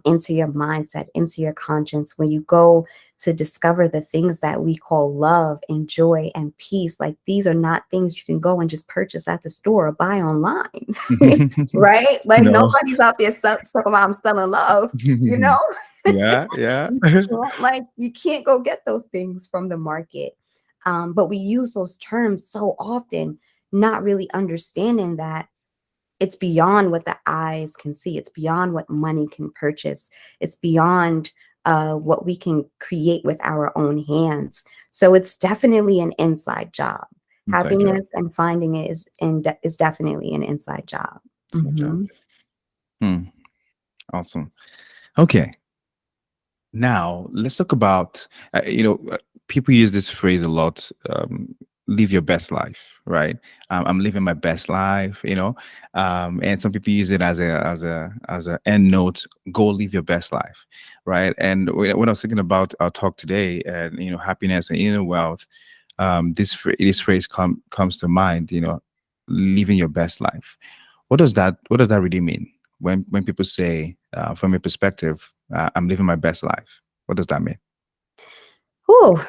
into your mindset, into your conscience, when you go to discover the things that we call love and joy and peace. Like, these are not things you can go and just purchase at the store or buy online, right? Like, No. nobody's out there talking about I'm selling love, you know? Yeah, yeah. You can't go get those things from the market. But we use those terms so often, not really understanding that it's beyond what the eyes can see. It's beyond what money can purchase. It's beyond what we can create with our own hands. So it's definitely an inside job. Inside job. Happiness and finding it is definitely an inside job. Inside job. Mhm. Hmm. Awesome. Okay. Now let's talk about people use this phrase a lot. Live your best life, right? I'm living my best life, and some people use it as a end note. Go live your best life, right? And when I was thinking about our talk today, and happiness and inner wealth, this phrase comes to mind. Living your best life. What does that really mean? When people say, from your perspective, I'm living my best life, what does that mean? Whew,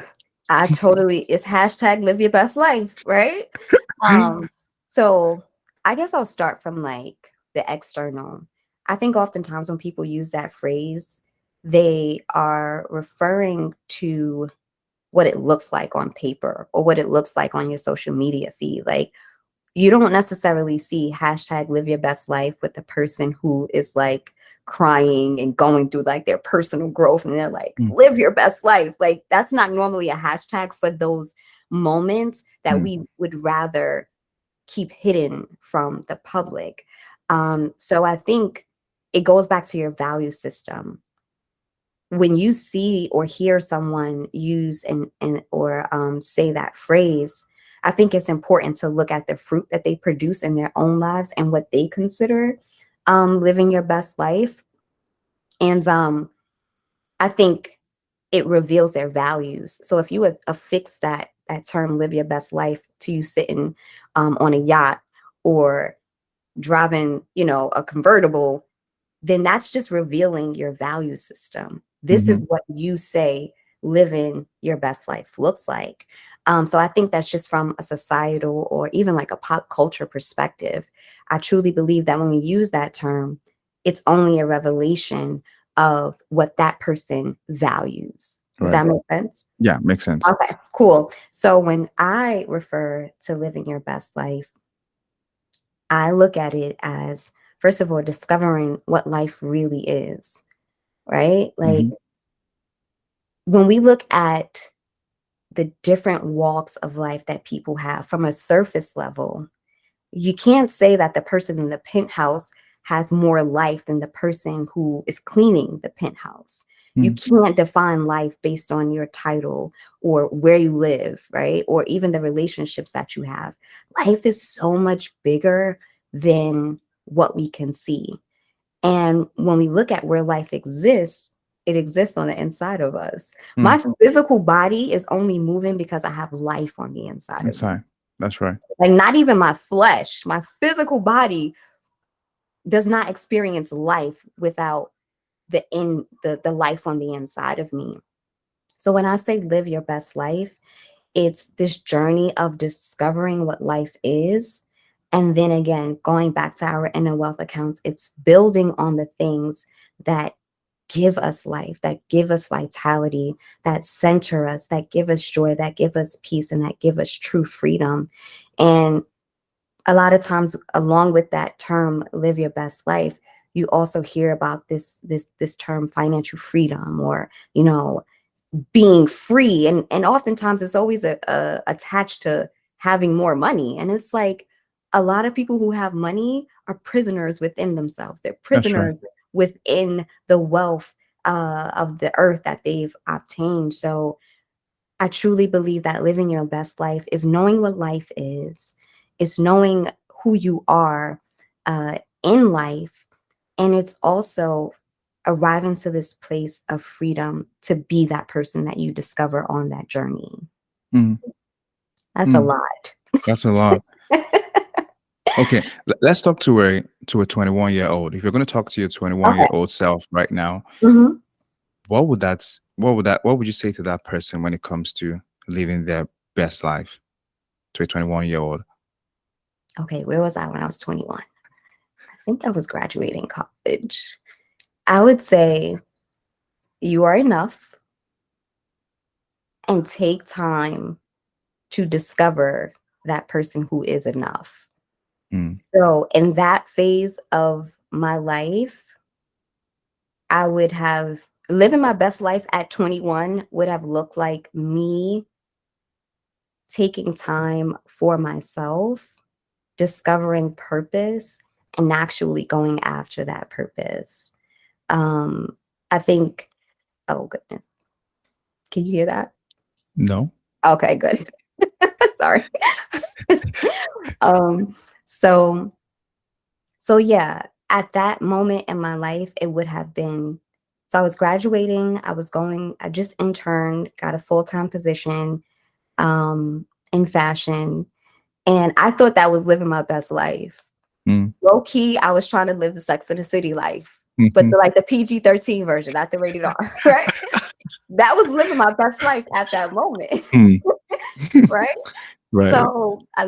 it's hashtag live your best life, right? So I guess I'll start from like the external. I think oftentimes when people use that phrase, they are referring to what it looks like on paper or what it looks like on your social media feed. Like, you don't necessarily see hashtag live your best life with the person who is like crying and going through like their personal growth and they're like, Mm, live your best life. Like, that's not normally a hashtag for those moments that mm, we would rather keep hidden from the public. So I think it goes back to your value system. When you see or hear someone use and or say that phrase, I think it's important to look at the fruit that they produce in their own lives and what they consider living your best life. And I think it reveals their values. So if you affix that term "live your best life" to you sitting on a yacht or driving, a convertible, then that's just revealing your value system. This mhm. is what you say living your best life looks like. So I think that's just from a societal or even like a pop culture perspective. I truly believe that when we use that term, it's only a revelation of what that person values. Does Right. that make sense? Yeah, makes sense. Okay, cool. So when I refer to living your best life, I look at it as, first of all, discovering what life really is, right? Like, Hmm. when we look at the different walks of life that people have from a surface level, you can't say that the person in the penthouse has more life than the person who is cleaning the penthouse. You Mm, can't define life based on your title or where you live, right? Or even the relationships that you have. Life is so much bigger than what we can see. And when we look at where life exists, it exists on the inside of us. mm. My physical body is only moving because I have life on the inside of That's me. right. That's right. Like, not even my flesh, my physical body does not experience life without the life on the inside of me. So when I say live your best life, it's this journey of discovering what life is. And then again, going back to our inner wealth accounts, it's building on the things that give us life, that give us vitality, that center us, that give us joy, that give us peace, and that give us true freedom. And a lot of times, along with that term live your best life, you also hear about this term financial freedom, or being free, and oftentimes it's always attached to having more money. And it's like, a lot of people who have money are prisoners within themselves. They're That's right. prisoners within the wealth of the earth that they've obtained. So I truly believe that living your best life is knowing what life is knowing who you are in life, and it's also arriving to this place of freedom to be that person that you discover on that journey. Mm, That's a mm. lot. That's a lot. Okay, let's talk to a 21-year-old. If you're going to talk to your 21-year Okay. old self right now, Mhm. what would you say to that person when it comes to living their best life to a 21-year-old? Okay, where was I when I was 21? I think I was graduating college. I would say you are enough and take time to discover that person who is enough. Mm, So, in that phase of my life, I would have living my best life at 21 would have looked like me taking time for myself, discovering purpose, and actually going after that purpose. Um, I think, oh goodness, can you hear that? no. Okay, good. Sorry. um, so so yeah, at that moment in my life, it would have been so I was graduating, I just interned, got a full-time position in fashion, and I thought that was living my best life. Mm, Low key, I was trying to live the Sex of the City life, but mhm, the PG-13 version, not the rated R, right? That was living my best life at that moment, mm. right? Right. So I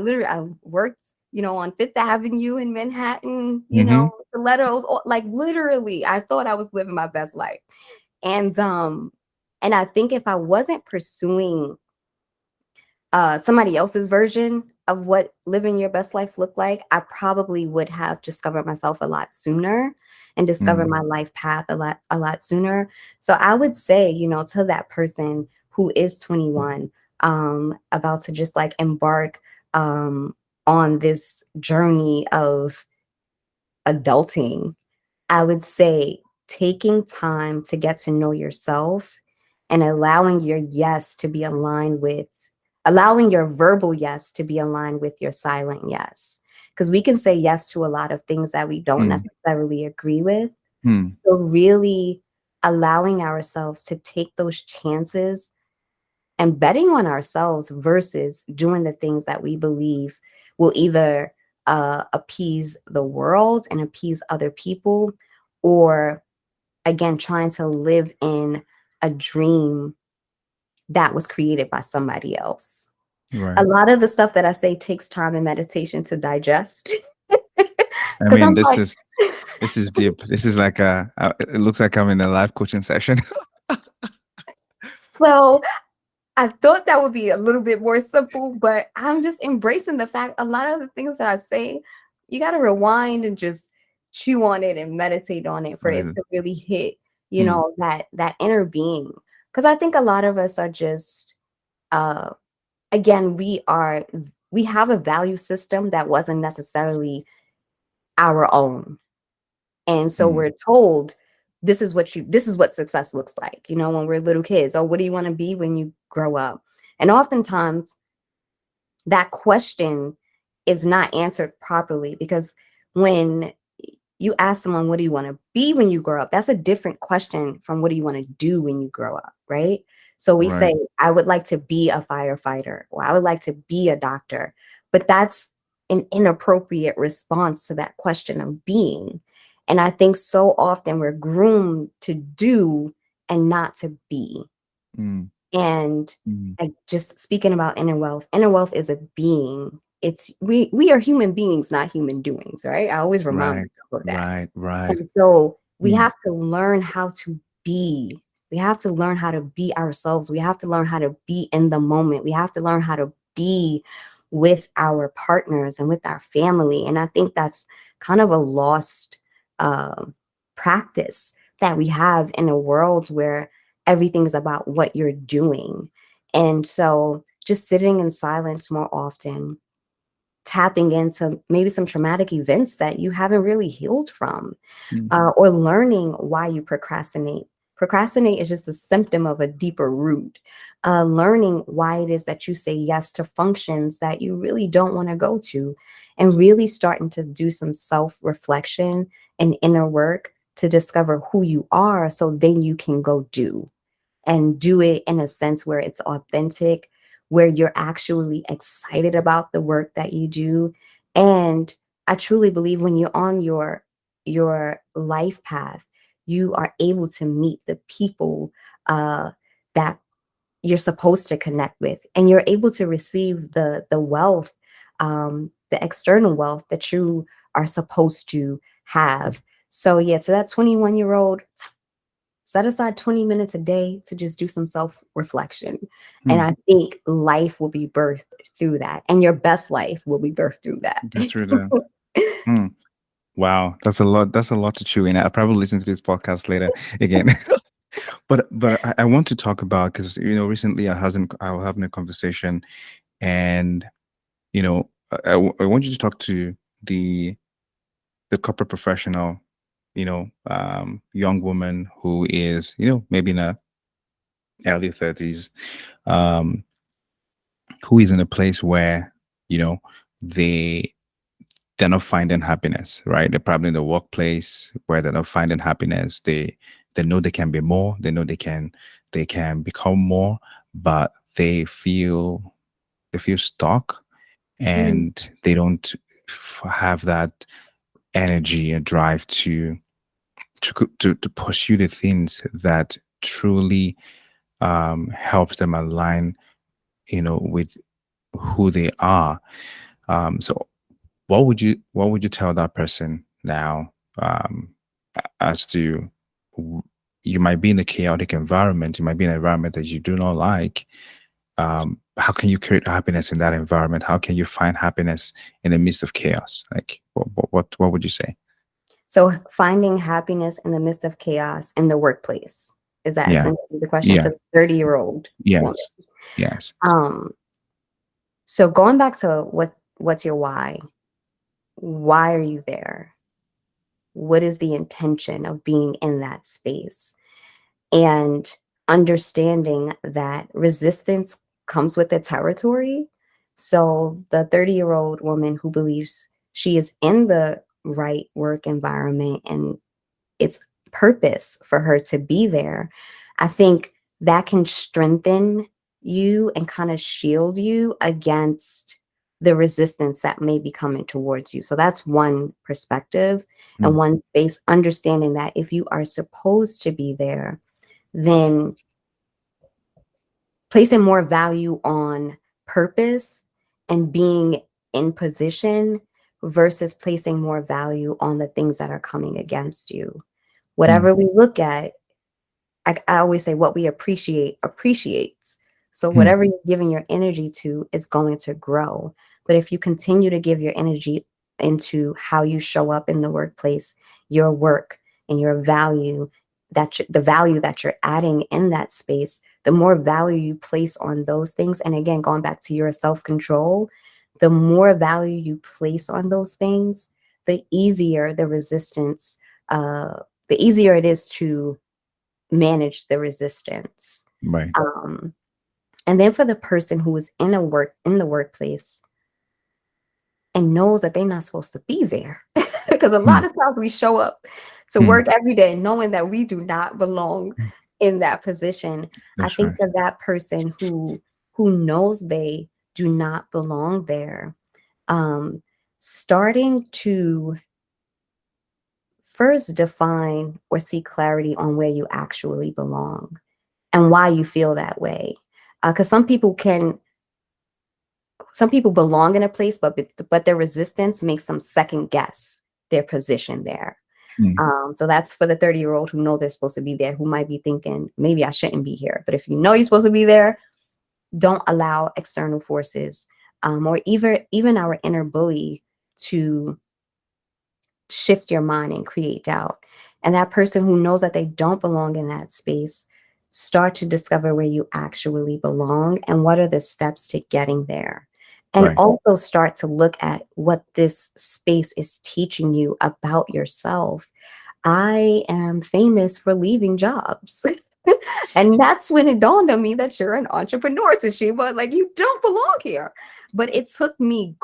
worked, on Fifth Avenue in Manhattan, Hmm. the letters, like literally, I thought I was living my best life. And and I think if I wasn't pursuing somebody else's version of what living your best life looked like, I probably would have discovered myself a lot sooner and discovered Mm, my life path a lot sooner. So I would say, to that person who is 21, about to just like embark um, on this journey of adulting, I would say taking time to get to know yourself and allowing your verbal yes to be aligned with your silent yes. Because we can say yes to a lot of things that we don't mm, necessarily agree with. mm. So, really allowing ourselves to take those chances and betting on ourselves versus doing the things that we believe will either appease the world and appease other people, or again, trying to live in a dream that was created by somebody else. A Right. lot of the stuff that I say takes time and meditation to digest. I Because mean, I'm this like, is this is deep. This is like it looks like I'm in a live coaching session. so I thought that would be a little bit more simple, but I'm just embracing the fact a lot of the things that I say, you got to rewind and just chew on it and meditate on it for it Right. to really hit, Mm, that inner being. Because I think a lot of us are just, uh, again, we have a value system that wasn't necessarily our own. And so mm. we're told this is what success looks like, when we're little kids. Or what do you want to be when you grow up? And oftentimes that question is not answered properly, because when you ask someone, what do you want to be when you grow up? That's a different question from what do you want to do when you grow up, right? So we Right. say, I would like to be a firefighter, or I would like to be a doctor. But that's an inappropriate response to that question of being. And I think so often we're groomed to do and not to be. Mm, And mm. like just speaking about inner wealth is a being. It's we are human beings, not human doings, right? I always remind Right. myself of that. Right. Right. And so we Mm, have to learn how to be. We have to learn how to be ourselves. We have to learn how to be in the moment. We have to learn how to be with our partners and with our family. And I think that's kind of a lost um practice that we have in a world where everything's about what you're doing. And so just sitting in silence more often, tapping into maybe some traumatic events that you haven't really healed from, mm. or learning why you procrastinate. Procrastinate is just a symptom of a deeper root. Learning why it is that you say yes to functions that you really don't want to go to, and really starting to do some self reflection and inner work to discover who you are, so then you can go do and do it in a sense where it's authentic, where you're actually excited about the work that you do, and I truly believe when you're on your life path, you are able to meet the people that you're supposed to connect with, and you're able to receive the wealth, the external wealth that you are supposed to have. So yeah, to that 21-year-old, set aside 20 minutes a day to just do some self-reflection. And Hmm. I think life will be birthed through that. And your best life will be birthed through that. Get through that. Hmm. Wow, that's a lot. That's a lot to chew in. I'll probably listen to this podcast later again. But I want to talk about, because recently I was having a conversation, and I want you to talk to the the corporate professional, young woman who is maybe in her early 30s, um, who is in a place where you know they they're not finding happiness, right? They're probably in the workplace where they're not finding happiness. They know they can be more. They know they can become more, but they feel stuck, Mhm. and they don't have that energy and drive to pursue the things that truly helps them align, with who they are. So what would you tell that person now, as to you might be in a chaotic environment, you might be in an environment that you do not like. How can you create happiness in that environment? How can you find happiness in the midst of chaos? Like, what would you say? So finding happiness in the midst of chaos in the workplace. Is that Yeah, essentially the question yeah, for the 30-year-old woman? yes, yes. Um, so going back to what's your why? Why are you there? What is the intention of being in that space? And understanding that resistance comes with the territory. So the 30-year-old woman who believes she is in the right work environment and it's purpose for her to be there, I think that can strengthen you and kind of shield you against the resistance that may be coming towards you. So that's one perspective and Mm, one space, understanding that if you are supposed to be there, then placing more value on purpose and being in position versus placing more value on the things that are coming against you. mm, Whatever we look at, I always say what we appreciate appreciates. So mm, whatever you're giving your energy to is going to grow. But if you continue to give your energy into how you show up in the workplace, your work and your value, the value that you're adding in that space, the more value you place on those things. And again, going back to your self-control, the more value you place on those things, the easier the resistance, the easier it is to manage the resistance. right. Um, and then for the person who is in the workplace and knows that they're not supposed to be there, because a lot Mm, of times we show up to mm, work every day knowing that we do not belong mm. in that position. I That's think right. for that person who knows they do not belong there, um, starting to first define or seek clarity on where you actually belong and why you feel that way. Because some people belong in a place, but their resistance makes them second guess their position there. Mm, So that's for the 30-year-old who knows they're supposed to be there, who might be thinking, maybe I shouldn't be here. But if you know you're supposed to be there, don't allow external forces, or even our inner bully to shift your mind and create doubt. And that person who knows that they don't belong in that space, start to discover where you actually belong and what are the steps to getting there. And right. also start to look at what this space is teaching you about yourself. I am famous for leaving jobs. And that's when it dawned on me that you're an entrepreneur, Tashima. Like, you don't belong here. But it took me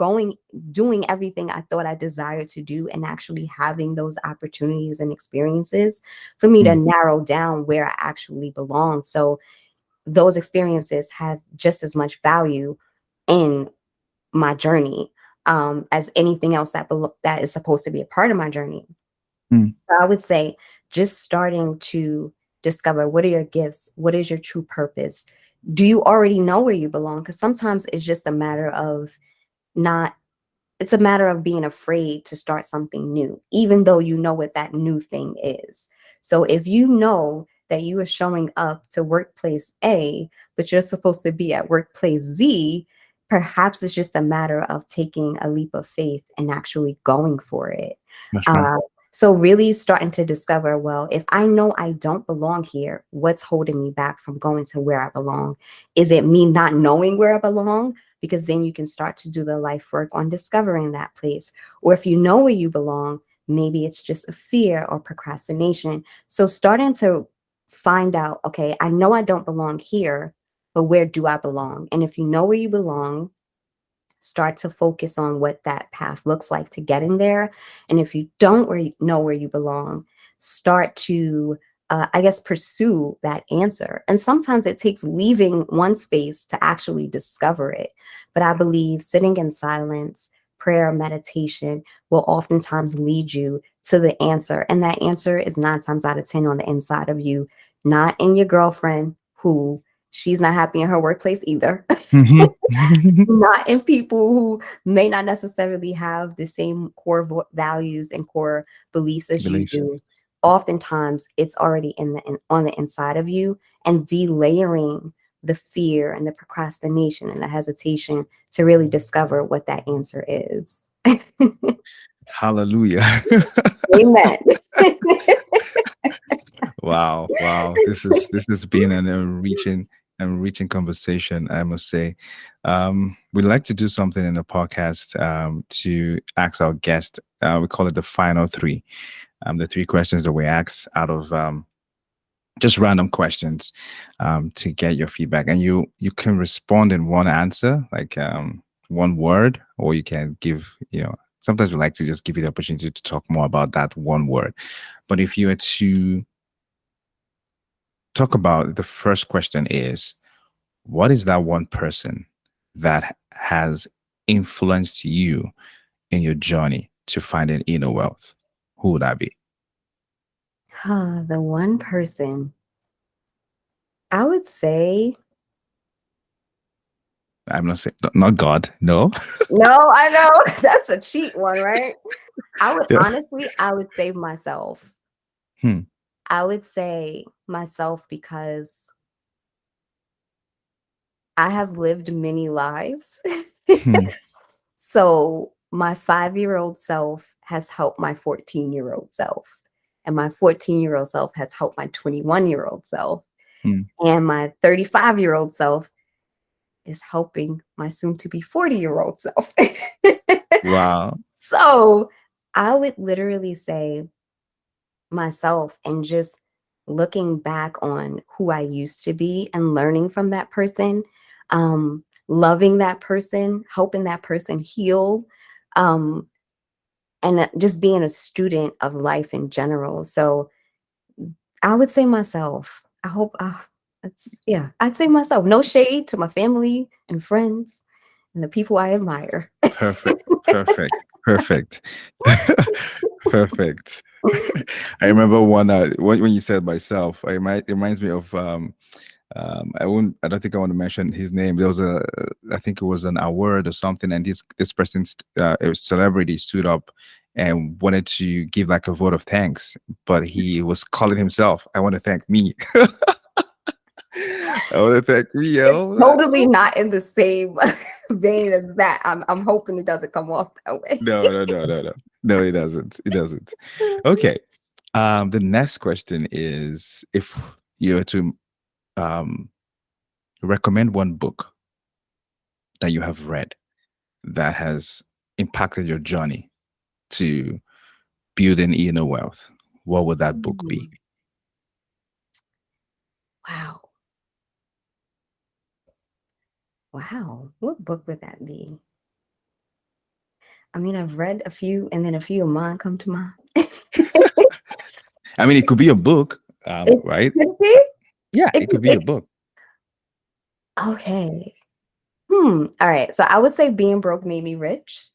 doing everything I thought I desired to do and actually having those opportunities and experiences for me to Mm, narrow down where I actually belong. So those experiences have just as much value in my journey. as anything else that is supposed to be a part of my journey. Mm. So I would say just starting to discover what are your gifts, what is your true purpose. Do you already know where you belong? Because sometimes it's just a matter of not it's a matter of being afraid to start something new, even though you know what that new thing is. So if you know that you are showing up to workplace A, but you're supposed to be at workplace Z, perhaps it's just a matter of taking a leap of faith and actually going for it. That's right. Uh, so really starting to discover, well, if I know I don't belong here, what's holding me back from going to where I belong? Is it me not knowing where I belong? Because then you can start to do the life work on discovering that place. Or if you know where you belong, maybe it's just a fear or procrastination. So starting to find out, okay, I know I don't belong here, but where do I belong? And if you know where you belong, start to focus on what that path looks like to getting there. And if you don't know where you belong, start to, I guess, pursue that answer. And sometimes it takes leaving one space to actually discover it. But I believe sitting in silence, prayer, meditation will oftentimes lead you to the answer. And that answer is 9 times out of 10 on the inside of you, not in your girlfriend who she's not happy in her workplace either. Mhm. Not in people who may not necessarily have the same core values and core beliefs as you Beliefs. do. Oftentimes, it's already on the inside of you, and delayering the fear and the procrastination and the hesitation to really discover what that answer is. Hallelujah. Amen. Wow, wow. This has been an enriching conversation, I must say. We'd like to do something in the podcast to ask our guest. We call it the final three. The three questions that we ask out of just random questions to get your feedback, and you can respond in one answer, like one word, or you can give. Sometimes we like to just give you the opportunity to talk more about that one word. But if you were to talk about, the first question is, what is that one person that has influenced you in your journey to finding inner wealth? Who would that be? The one person I would say, I'm not saying not God, no. no, I know that's a cheat one, right? Yeah. I would say myself. Hmm. I would say myself because I have lived many lives. Hmm. So my 5-year-old self has helped my 14-year-old self. And my 14-year-old self has helped my 21-year-old self. Hmm. And my 35-year-old self is helping my soon to be 40-year-old self. Wow. So I would literally say myself, and just looking back on who I used to be and learning from that person, loving that person, helping that person heal, um, and just being a student of life in general. So I would say myself. I hope yeah, I'd say myself. No shade to my family and friends and the people I admire. Perfect. Perfect. Perfect. Perfect. I remember one when you said myself, it reminds me of I don't think I want to mention his name. There was I think it was an award or something, and this person's a celebrity stood up and wanted to give like a vote of thanks, but he was calling himself, I want to thank me. I want to thank me, It's yo. totally not in the same vein as that. I'm hoping it doesn't come off that way. No, no, no, no, no. No, it doesn't. It doesn't. Okay. The next question is, if you were to um recommend one book that you have read that has impacted your journey to building inner wealth, what would that book be? Mm, wow. Wow. What book would that be? I mean, I've read a few, and then a few of mine come to mind. I mean, it could be a book, It right? could be. Yeah, It it could could be a book. okay. All right. So I would say Being Broke Made Me Rich.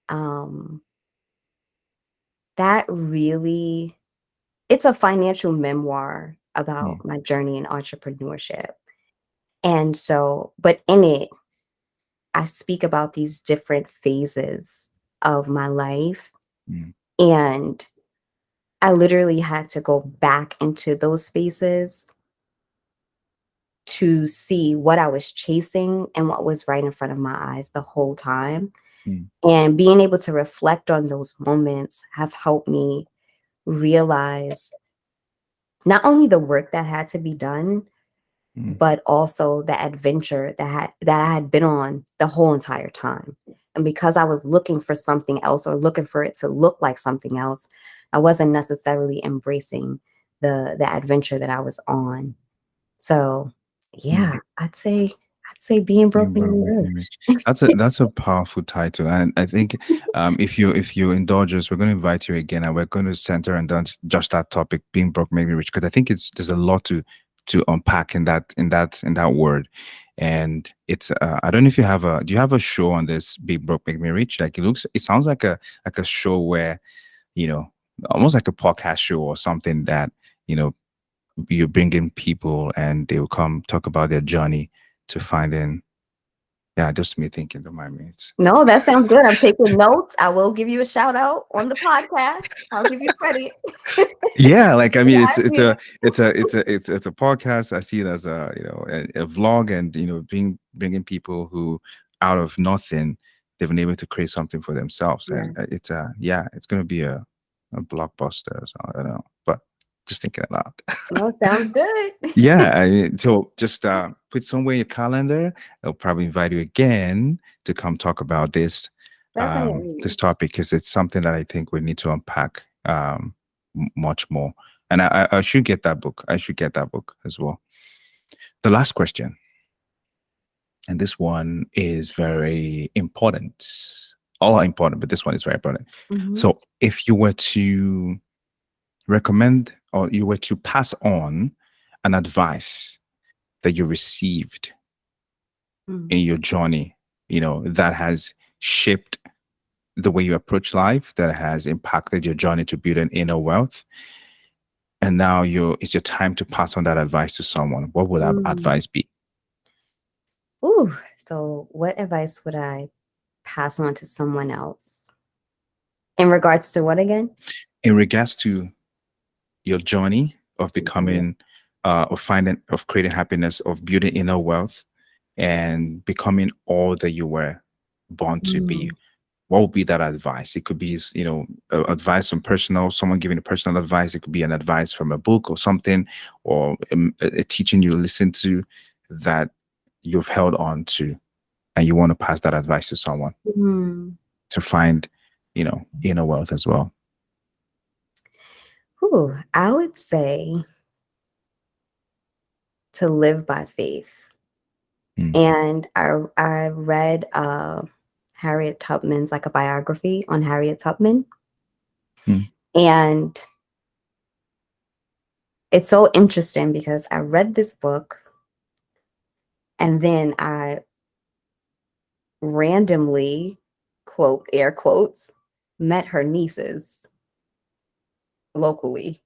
um, that really, it's a financial memoir about mm, my journey in entrepreneurship. And so, but in it, I speak about these different phases of my life. mm, And I literally had to go back into those phases to see what I was chasing and what was right in front of my eyes the whole time. mm, And being able to reflect on those moments have helped me realize not only the work that had to be done, mm, but also the adventure that I had been on the whole entire time. And because I was looking for something else or looking for it to look like something else, I wasn't necessarily embracing the adventure that I was on. So mm. yeah, I'd say being Being broke made broke me make me rich. rich. That's a powerful title, and I think if you indulge us, we're going to invite you again, and we're going to center and just that topic, being broke make me rich, because I think there's a lot to unpack in that word, and it's I don't know if you have a do you have a show on this, being broke make me rich? Like it sounds like a show where you know almost like a podcast show or something that you know you bring in people and they will come talk about their journey to finding. Yeah, just me thinking to my mates. No, that sounds good. I'm taking notes. I will give you a shout out on the podcast. I'll give you credit for Yeah, like I mean, the it's idea. a podcast. I see it as a vlog, and bringing people who out of nothing they've been able to create something for themselves, Yeah. and it's gonna be a blockbuster. So I don't know, but just thinking it out. No, sounds good. Yeah, so just put somewhere in your calendar. I'll probably invite you again to come talk about this Definitely. topic because it's something that I think we need to unpack much more. And I should get that book. I should get that book as well. The last question, and this one is very important. All are important, but this one is very important. Mhm. So, if you were to recommend or you were to pass on an advice that you received in Mm. your journey, that has shaped the way you approach life, that has impacted your journey to build an inner wealth, and now it's your time to pass on that advice to someone, what would that Mm. advice be? Ooh, so what advice would I pass on to someone else? In regards to what again? In regards to your journey of Mhm. becoming, of creating happiness, of building inner wealth, and becoming all that you were born to be, Mm. what would be that advice? It could be, advice from someone giving a personal advice. It could be an advice from a book or something, or a teaching you listen to that you've held on to, and you want to pass that advice to someone Mm. to find, inner wealth as well. Ooh, I would say to live by faith. Mm, And I read Harriet Tubman's like a biography on Harriet Tubman. mm, And it's so interesting because I read this book and then I randomly, quote, air quotes, met her nieces locally.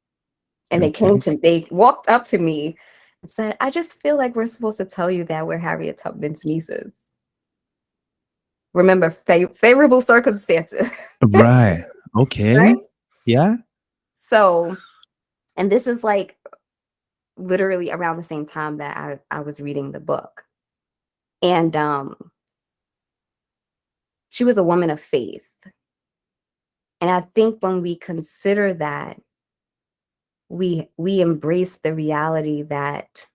And okay. they walked up to me and said, I just feel like we're supposed to tell you that we're Harriet Tubman's nieces. Remember, favorable circumstances, Right. right? Okay. Yeah. So, and this is like literally around the same time that I was reading the book. And she was a woman of faith. And I think when we consider that, we embrace the reality that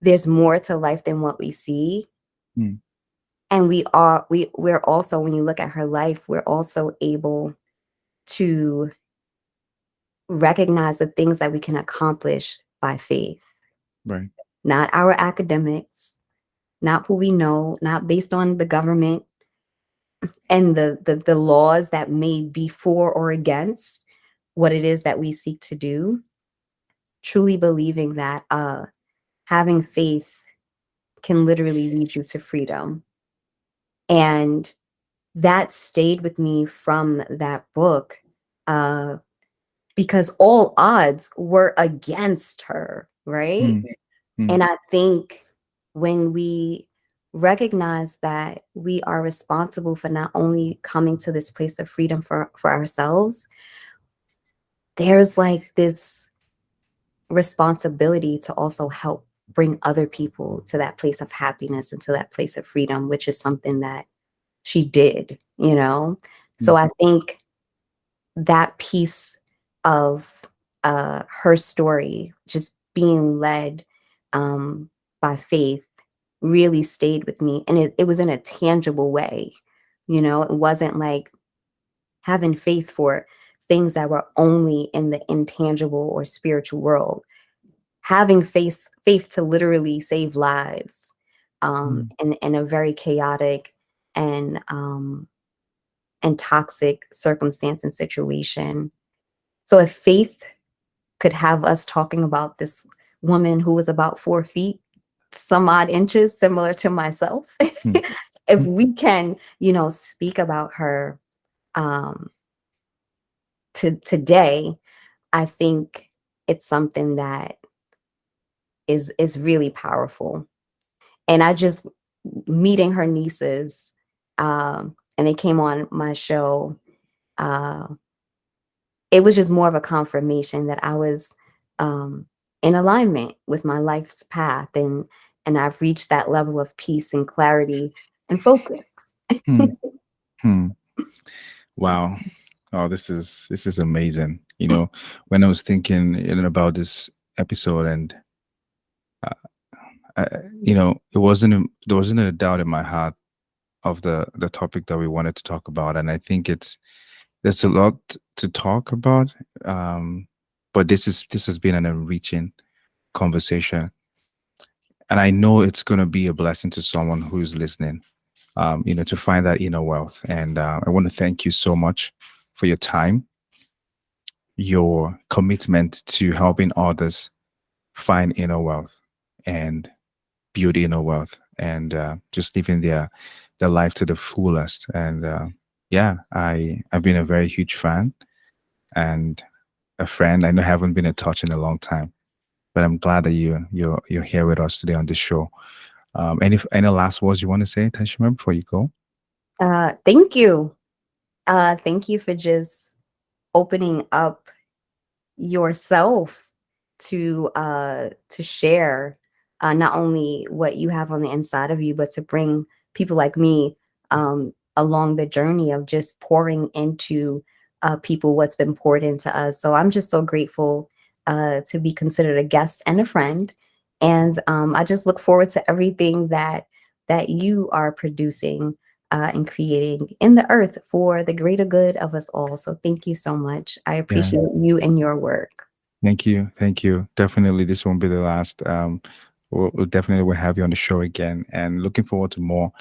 there's more to life than what we see. Mm, And we're also, when you look at her life, we're also able to recognize the things that we can accomplish by faith, right. not our academics, not who we know, not based on the government and the laws that may be for or against what it is that we seek to do. Truly believing that having faith can literally lead you to freedom. And that stayed with me from that book, uh, because all odds were against her, right? mm, mm, And I think when we recognize that we are responsible for not only coming to this place of freedom for ourselves, there's like this responsibility to also help bring other people to that place of happiness and to that place of freedom, which is something that she did, you know? So mm, I think that piece of her story, just being led by faith, really stayed with me. And it was in a tangible way. You know, it wasn't like having faith for things that were only in the intangible or spiritual world. Having faith to literally save lives mm, in a very chaotic and toxic circumstance and situation. So if faith could have us talking about this woman who was about 4 feet, some odd inches, similar to myself, mm, if mm, we can, speak about her um, to today, I think it's something that is really powerful. And I just meeting her nieces, and they came on my show. Uh, it was just more of a confirmation that I was in alignment with my life's path, and I've reached that level of peace and clarity and focus. mm, mm. Wow. Oh, this is amazing. When I was thinking about this episode, and uh, I, it wasn't there wasn't a doubt in my heart of the topic that we wanted to talk about, and I think there's a lot to talk about. Um, but this has been an enriching conversation, and I know it's going to be a blessing to someone who's listening. To find that inner wealth, and I want to thank you so much for your time, your commitment to helping others find inner wealth and build inner wealth, and just living their life to the fullest. And yeah, I've been a very huge fan and a friend. I know I haven't been in touch in a long time, but I'm glad that you're here with us today on this show. Any last words you want to say, Tashima, before you go? Thank you. Thank you for just opening up yourself to share not only what you have on the inside of you, but to bring people like me along the journey of just pouring into people what's been poured into us. So I'm just so grateful to be considered a guest and a friend, and I just look forward to everything that you are producing and creating in the earth for the greater good of us all. So thank you so much. I Yeah. appreciate you and your work. Thank you. Thank you. Definitely, this won't be the last. We'll definitely will have you on the show again, and looking forward to more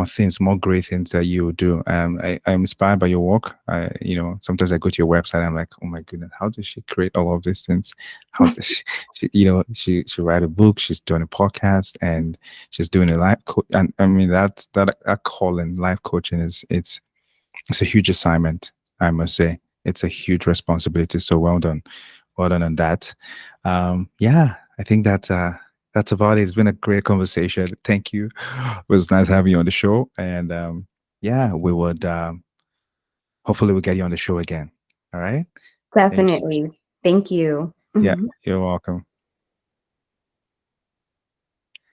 things, more great things that you will do. I'm inspired by your work. Sometimes I go to your website. I'm like, oh my goodness, how does she create all of these things? How does she write a book? She's doing a podcast, and she's doing a life. And I mean, that calling life coaching it's a huge assignment. I must say, it's a huge responsibility. So well done. Well done on that. Yeah, I think that's about it. It's been a great conversation. Thank you. It was nice having you on the show. And yeah, we would hopefully we'll get you on the show again. All right. Thank you. Definitely. Thank you. Yeah, you're welcome.